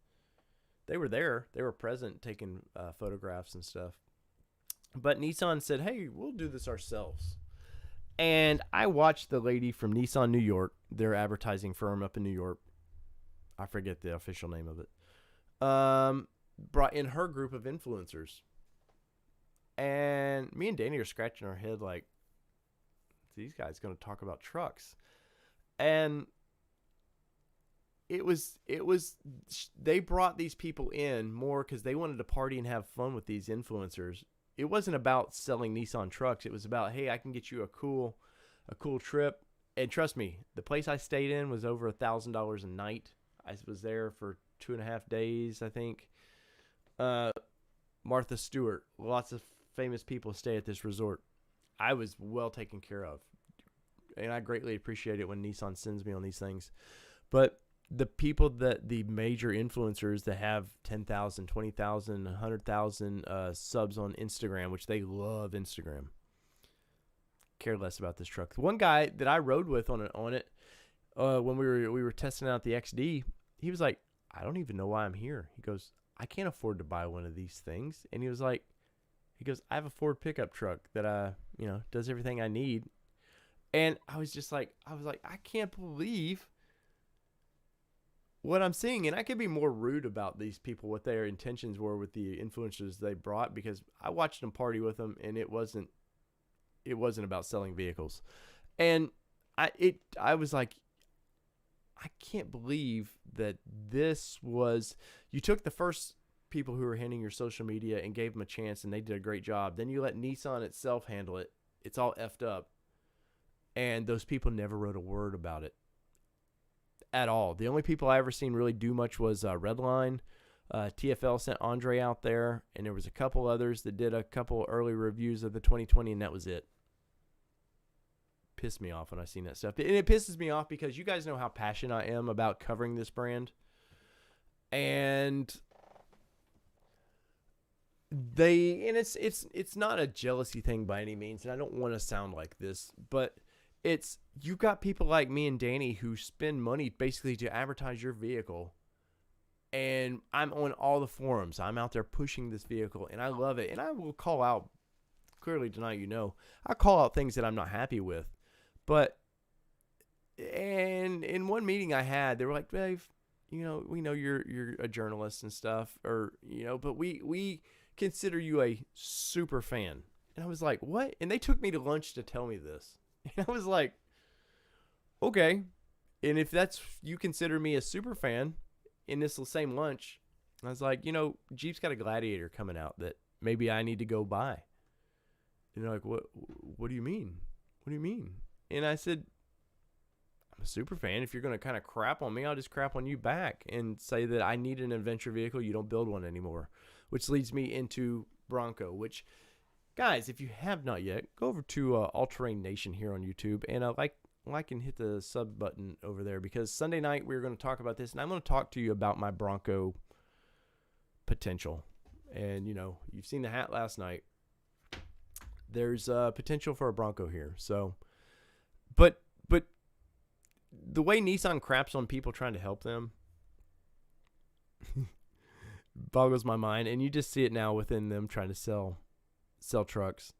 They were there. They were present taking photographs and stuff. But Nissan said, hey, we'll do this ourselves. And I watched the lady from Nissan New York, their advertising firm up in New York. I forget the official name of it. Brought in her group of influencers. And me and Danny are scratching our head like, these guys going to talk about trucks. And they brought these people in more because they wanted to party and have fun with these influencers. It wasn't about selling Nissan trucks. It was about, hey, I can get you a cool trip. And trust me, the place I stayed in was over $1,000 a night. I was there for 2.5 days, I think. Martha Stewart, lots of famous people stay at this resort. I was well taken care of, and I greatly appreciate it when Nissan sends me on these things. But the people the major influencers that have 10,000, 20,000, 100,000 subs on Instagram, which they love Instagram, care less about this truck. The one guy that I rode with on it when we were testing out the XD, he was like, I don't even know why I'm here. He goes, I can't afford to buy one of these things. And he goes, I have a Ford pickup truck that does everything I need. And I was like, I can't believe what I'm seeing. And I could be more rude about these people, what their intentions were with the influencers they brought, because I watched them party with them, and it wasn't about selling vehicles. And I was like, I can't believe that this was, you took the first people who were handling your social media and gave them a chance, and they did a great job. Then you let Nissan itself handle it. It's all effed up. And those people never wrote a word about it at all. The only people I ever seen really do much was Redline. TFL sent Andre out there, and there was a couple others that did a couple early reviews of the 2020, and that was it. Pissed me off when I seen that stuff. And it pisses me off because you guys know how passionate I am about covering this brand. And and it's not a jealousy thing by any means, and I don't want to sound like this, but it's you got people like me and Danny who spend money basically to advertise your vehicle, and I'm on all the forums. I'm out there pushing this vehicle, and I love it, and I will call out clearly tonight. I call out things that I'm not happy with, but and in one meeting I had, they were like, Dave, we know you're a journalist and stuff, or but we consider you a super fan. And I was like, what? And they took me to lunch to tell me this. And I was like, okay. And if that's, you consider me a super fan in this same lunch, I was like, Jeep's got a Gladiator coming out that maybe I need to go buy. And they're like, what do you mean? What do you mean? And I said, I'm a super fan. If you're going to kind of crap on me, I'll just crap on you back and say that I need an adventure vehicle. You don't build one anymore. Which leads me into Bronco, which, guys, if you have not yet, go over to All Terrain Nation here on YouTube and like and hit the sub button over there, because Sunday night we're going to talk about this, and I'm going to talk to you about my Bronco potential. And, you've seen the hat last night. There's potential for a Bronco here. So, but the way Nissan craps on people trying to help them boggles my mind, and you just see it now within them trying to sell trucks.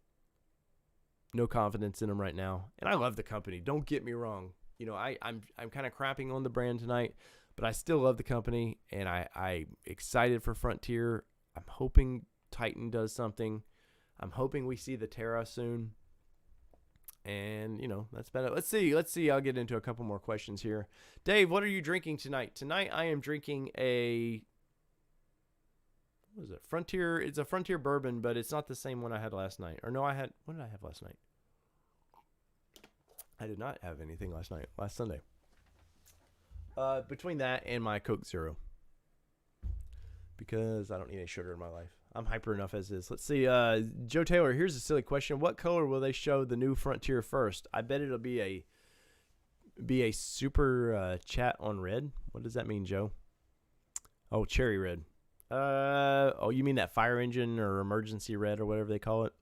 No confidence in them right now, and I love the company. Don't get me wrong. I'm kind of crapping on the brand tonight, but I still love the company, and I'm excited for Frontier. I'm hoping Titan does something. I'm hoping we see the Terra soon, and that's about it. Let's see. I'll get into a couple more questions here. Dave, what are you drinking tonight? Tonight I am drinking a, what is it? Frontier. It's a Frontier bourbon, but it's not the same one I had last night. Or no, what did I have last night? I did not have anything last Sunday. Between that and my Coke Zero, because I don't need any sugar in my life. I'm hyper enough as is. Let's see. Joe Taylor, here's a silly question. What color will they show the new Frontier first? I bet it'll be a super chat on red. What does that mean, Joe? Oh, cherry red. You mean that fire engine or emergency red or whatever they call it?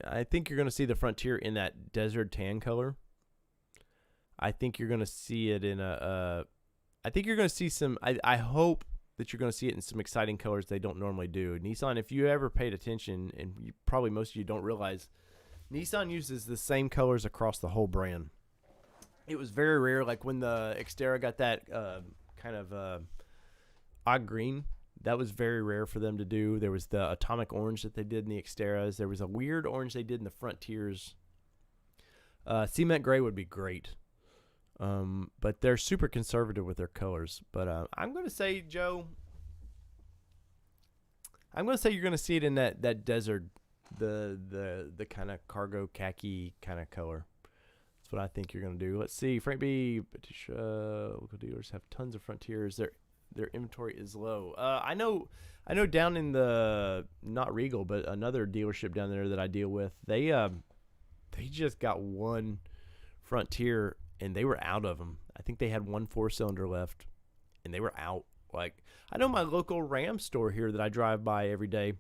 I think you're going to see the Frontier in that desert tan color. I think you're going to see it in I think you're going to see some, I hope that you're going to see it in some exciting colors they don't normally do. Nissan, if you ever paid attention, and probably most of you don't realize, Nissan uses the same colors across the whole brand. It was very rare, like when the Xterra got that kind of odd green. That was very rare for them to do. There was the atomic orange that they did in the Xterras. There was a weird orange they did in the Frontiers. Cement gray would be great. But they're super conservative with their colors. But I'm going to say, Joe, you're going to see it in that desert, the kind of cargo khaki kind of color. That's what I think you're going to do. Let's see. Frank B. Local dealers have tons of Frontiers. Their inventory is low. I know down in the, not Regal, but another dealership down there that I deal with, they just got one Frontier and they were out of them. I think they had one 4-cylinder left and they were out. Like, I know my local Ram store here that I drive by every day,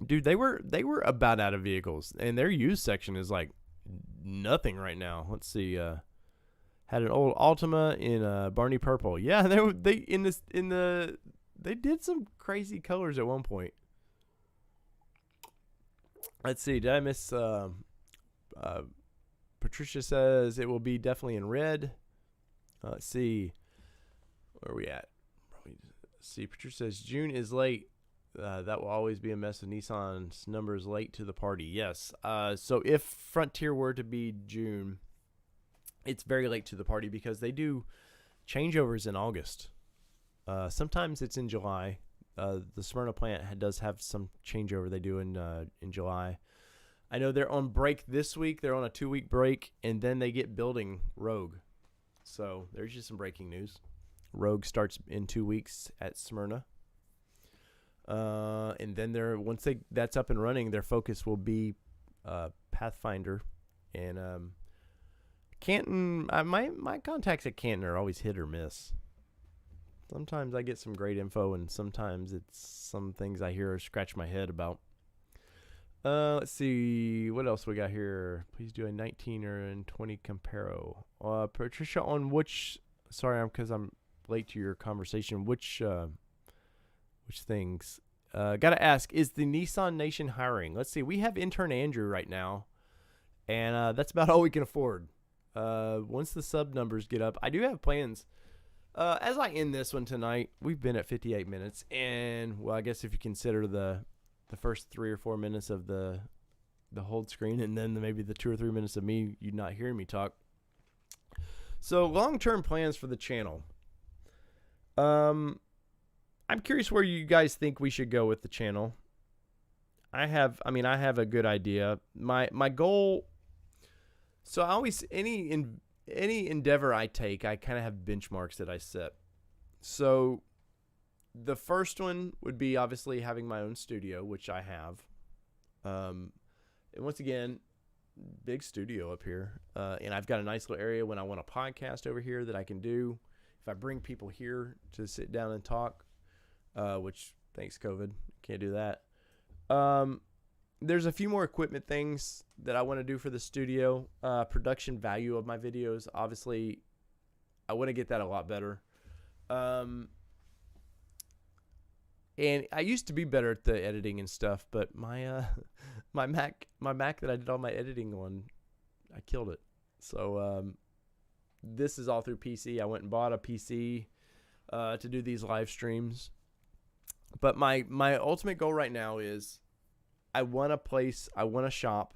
dude, they were about out of vehicles, and their used section is like nothing right now. Let's see. Had an old Altima in Barney purple. Yeah, they did some crazy colors at one point. Let's see. Did I miss? Patricia says it will be definitely in red. Let's see. Where are we at? Let's see. Patricia says June is late. That will always be a mess with Nissan's numbers late to the party. Yes. So if Frontier were to be June, it's very late to the party because they do changeovers in August. Sometimes it's in July. The Smyrna plant does have some changeover they do in July. I know they're on break this week. They're on a 2-week break, and then they get building Rogue. So there's just some breaking news. Rogue starts in 2 weeks at Smyrna. And then once that's up and running, their focus will be Pathfinder and Canton. My contacts at Canton are always hit or miss. Sometimes I get some great info, and sometimes it's some things I hear or scratch my head about. Let's see. What else we got here? Please do a 19 or 20 comparo. Patricia, on which... Sorry, because I'm late to your conversation. Which things? Gotta ask, is the Nissan Nation hiring? Let's see. We have intern Andrew right now, and that's about all we can afford. Once the sub numbers get up, I do have plans. As I end this one tonight, we've been at 58 minutes, and well, I guess if you consider the first 3 or 4 minutes of the hold screen, and then maybe the 2 or 3 minutes of me you not hearing me talk. So long-term plans for the channel. I'm curious where you guys think we should go with the channel. I have a good idea. My goal. So I always any endeavor I take, I kind of have benchmarks that I set. So the first one would be obviously having my own studio, which I have. And once again, big studio up here. And I've got a nice little area when I want a podcast over here that I can do. If I bring people here to sit down and talk, which thanks COVID, can't do that. There's a few more equipment things that I want to do for the studio. Production value of my videos, obviously, I want to get that a lot better. And I used to be better at the editing and stuff, but my Mac that I did all my editing on, I killed it. So this is all through PC. I went and bought a PC to do these live streams. But my ultimate goal right now is I want a shop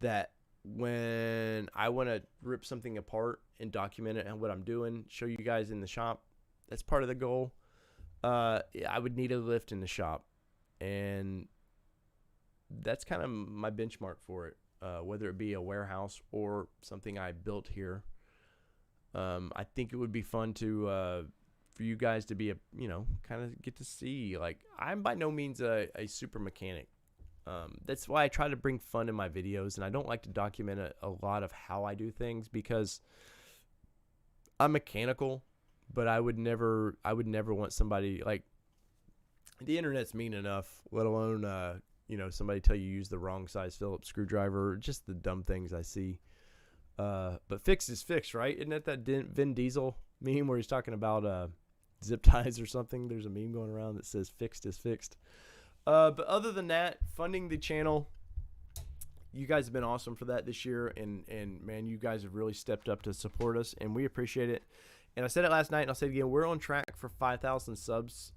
that when I want to rip something apart and document it and what I'm doing, show you guys in the shop. That's part of the goal. I would need a lift in the shop, and that's kind of my benchmark for it, whether it be a warehouse or something I built here. I think it would be fun to for you guys to be kind of get to see. Like, I'm by no means a super mechanic. That's why I try to bring fun in my videos, and I don't like to document a lot of how I do things because I'm mechanical. But I would never want somebody, like, the internet's mean enough, let alone, somebody tell you use the wrong size Phillips screwdriver, just the dumb things I see. But fixed is fixed, right? Isn't that Vin Diesel meme where he's talking about zip ties or something? There's a meme going around that says fixed is fixed. But other than that, funding the channel, you guys have been awesome for that this year. And man, you guys have really stepped up to support us, and we appreciate it. And I said it last night, and I'll say it again. We're on track for 5,000 subs.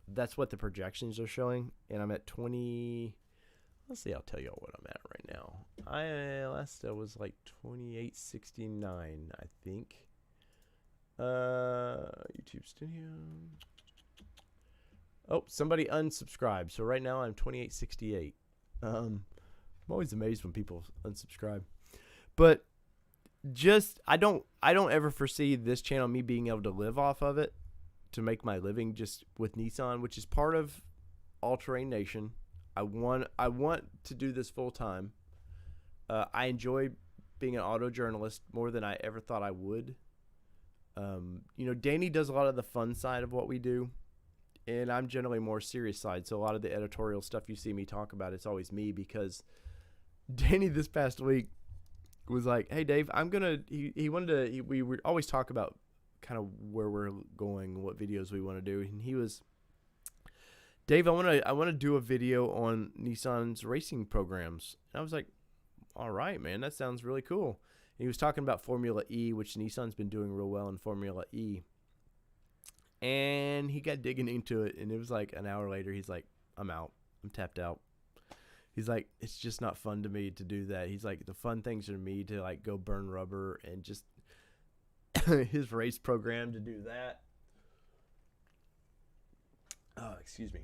That's what the projections are showing. And I'm at 20. Let's see. I'll tell you all what I'm at right now. Last I was like 2869, I think. YouTube Studio. Oh, somebody unsubscribed. So right now I'm 2868. I'm always amazed when people unsubscribe. But I don't ever foresee this channel, me being able to live off of it, to make my living just with Nissan, which is part of All Terrain Nation. I want to do this full time. I enjoy being an auto journalist more than I ever thought I would. Danny does a lot of the fun side of what we do, and I'm generally more serious side. So a lot of the editorial stuff you see me talk about, it's always me, because Danny this past week was like, "Hey Dave, we would always talk about kind of where we're going, what videos we want to do." And he was, "Dave, I want to do a video on Nissan's racing programs." And I was like, "All right, man, that sounds really cool." And he was talking about Formula E, which Nissan's been doing real well in Formula E. And he got digging into it, and it was like an hour later, he's like, "I'm out. I'm tapped out." He's like, "It's just not fun to me to do that." He's like, "The fun things are me to like go burn rubber and just his race program to do that." Oh, excuse me.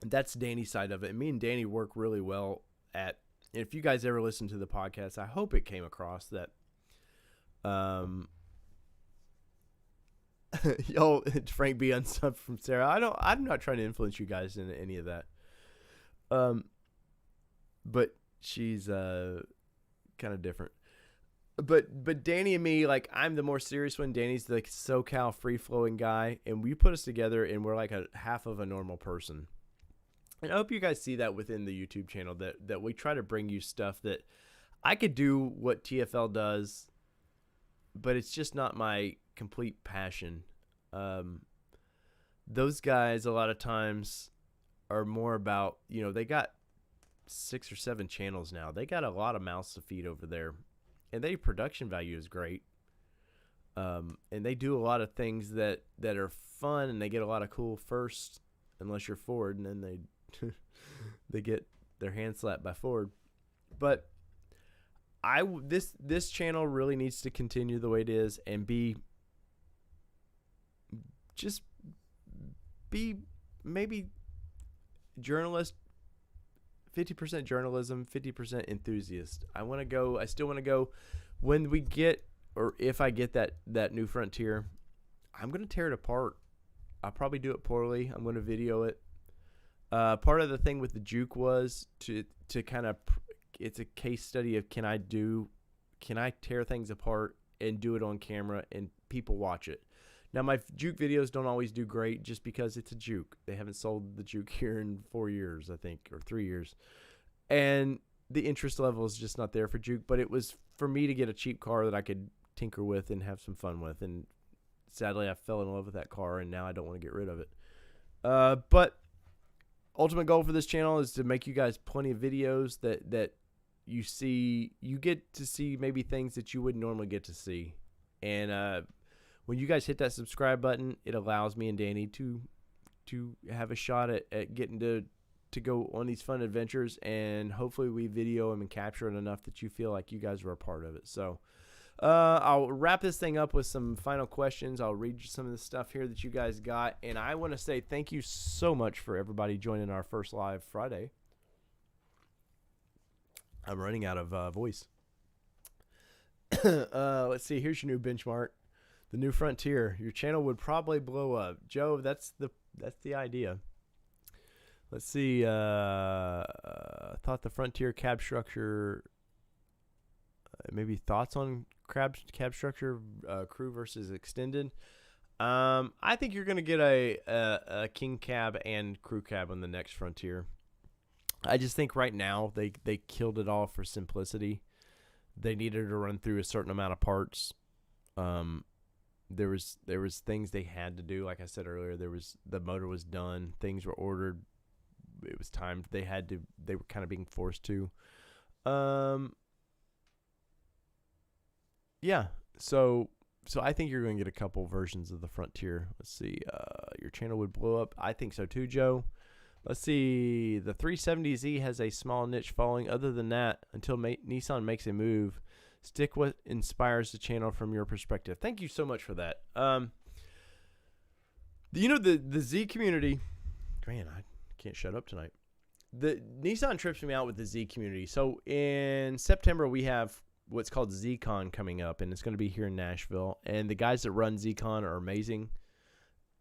That's Danny's side of it. And me and Danny work really well at. If you guys ever listen to the podcast, I hope it came across that. Frank B unsub from Sarah. I'm not trying to influence you guys into any of that. But she's kind of different. But Danny and me, like, I'm the more serious one. Danny's the SoCal free flowing guy, and we put us together, and we're like a half of a normal person. And I hope you guys see that within the YouTube channel, that we try to bring you stuff that I could do what TFL does, but it's just not my complete passion. Those guys a lot of times are more about, they got 6 or 7 channels now. They got a lot of mouths to feed over there. And their production value is great. And they do a lot of things that are fun, and they get a lot of cool first, unless you're Ford, and then they get their hand slapped by Ford. But this channel really needs to continue the way it is and be maybe journalist, 50% journalism, 50% enthusiast. I still want to go when we get, or if I get that new Frontier, I'm going to tear it apart. I'll probably do it poorly. I'm going to video it. Part of the thing with the Juke was to kind of, it's a case study of can I tear things apart and do it on camera and people watch it. Now, my Juke videos don't always do great just because it's a Juke. They haven't sold the Juke here in 4 years, I think, or 3 years. And the interest level is just not there for Juke. But it was for me to get a cheap car that I could tinker with and have some fun with. And sadly, I fell in love with that car, and now I don't want to get rid of it. But ultimate goal for this channel is to make you guys plenty of videos that you get to see maybe things that you wouldn't normally get to see. And when you guys hit that subscribe button, it allows me and Danny to have a shot at getting to go on these fun adventures, and hopefully we video them and capture it enough that you feel like you guys were a part of it. So I'll wrap this thing up with some final questions. I'll read you some of the stuff here that you guys got, and I want to say thank you so much for everybody joining our first live Friday. I'm running out of voice. Let's see. Here's your new benchmark. The new Frontier. Your channel would probably blow up. Joe, that's the idea. Let's see. Thought the Frontier cab structure. Maybe thoughts on cab structure, crew versus extended. I think you're gonna get a king cab and crew cab on the next Frontier. I just think right now they killed it all for simplicity. They needed to run through a certain amount of parts. There was things they had to do. Like I said earlier, the motor was done. Things were ordered. It was time. They were kind of being forced to. Yeah. So I think you're going to get a couple versions of the Frontier. Let's see. Your channel would blow up. I think so too, Joe. Let's see. The 370Z has a small niche following. Other than that, until Nissan makes a move, stick what inspires the channel from your perspective. Thank you so much for that. The Z community. Man, I can't shut up tonight. The Nissan trips me out with the Z community. So in September, we have what's called ZCon coming up, and it's going to be here in Nashville. And the guys that run ZCon are amazing.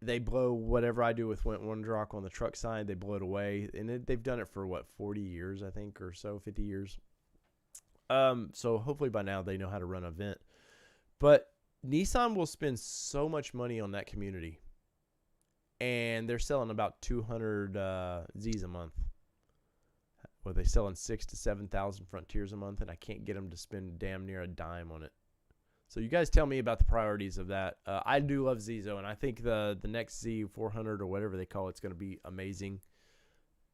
They blow whatever I do with Windrock on the truck side. They blow it away. And they've done it for, 40 years, I think, or so, 50 years. So hopefully by now they know how to run an event. But Nissan will spend so much money on that community. And they're selling about 200 Zs a month. Well, they're selling 6,000 to 7,000 Frontiers a month, and I can't get them to spend damn near a dime on it. So you guys tell me about the priorities of that. I do love Zizo, and I think the next Z400 or whatever they call it's going to be amazing.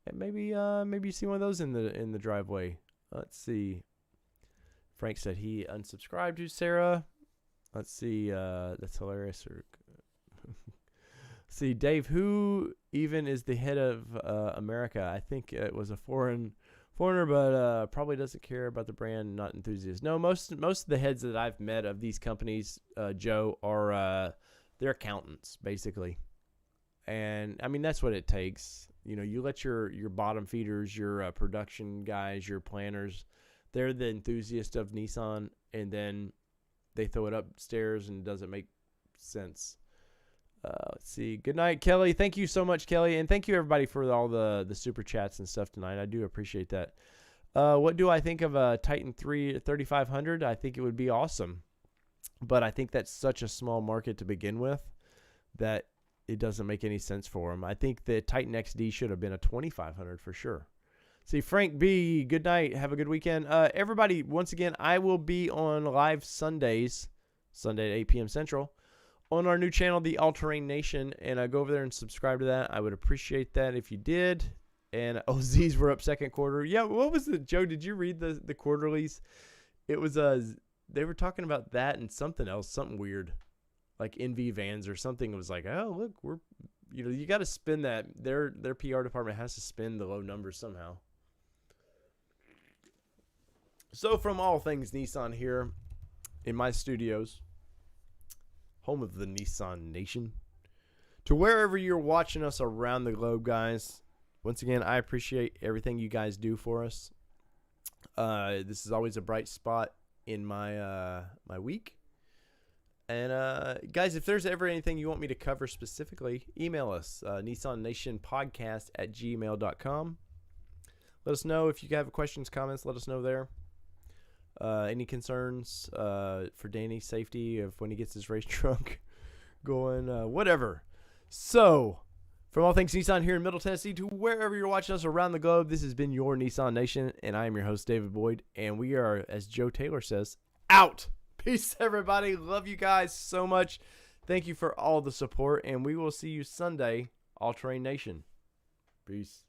And maybe you see one of those in the driveway. Let's see. Frank said he unsubscribed to Sarah. Let's see. That's hilarious. See, Dave, who even is the head of America? I think it was a foreigner, but probably doesn't care about the brand, not enthusiast. No, most of the heads that I've met of these companies, Joe, are they're accountants, basically. And, I mean, that's what it takes. You know, you let your bottom feeders, your production guys, your planners, they're the enthusiast of Nissan, and then they throw it upstairs and it doesn't make sense. Let's see. Good night, Kelly. Thank you so much, Kelly. And thank you, everybody, for all the super chats and stuff tonight. I do appreciate that. What do I think of a Titan 3500? I think it would be awesome. But I think that's such a small market to begin with that it doesn't make any sense for them. I think the Titan XD should have been a 2500 for sure. See, Frank B, good night. Have a good weekend. Everybody, once again, I will be on live Sundays, Sunday at 8 p.m. Central, on our new channel, The All Terrain Nation, and go over there and subscribe to that. I would appreciate that if you did. And OZs were up second quarter. Yeah, what was the, Joe, did you read the quarterlies? It was, they were talking about that and something else, something weird, like NV Vans or something. It was like, oh, look, you got to spin that. Their PR department has to spin the low numbers somehow. So from all things Nissan here in my studios, home of the Nissan Nation, to wherever you're watching us around the globe, guys, once again, I appreciate everything you guys do for us. This is always a bright spot in my my week. And guys, if there's ever anything you want me to cover specifically, email us, nissannationpodcast@gmail.com. Let us know if you have questions, comments. Let us know there. Any concerns for Danny's safety of when he gets his race truck going, whatever. So, from all things Nissan here in Middle Tennessee to wherever you're watching us around the globe, this has been your Nissan Nation, and I am your host, David Boyd, and we are, as Joe Taylor says, out. Peace, everybody. Love you guys so much. Thank you for all the support, and we will see you Sunday, All Terrain Nation. Peace.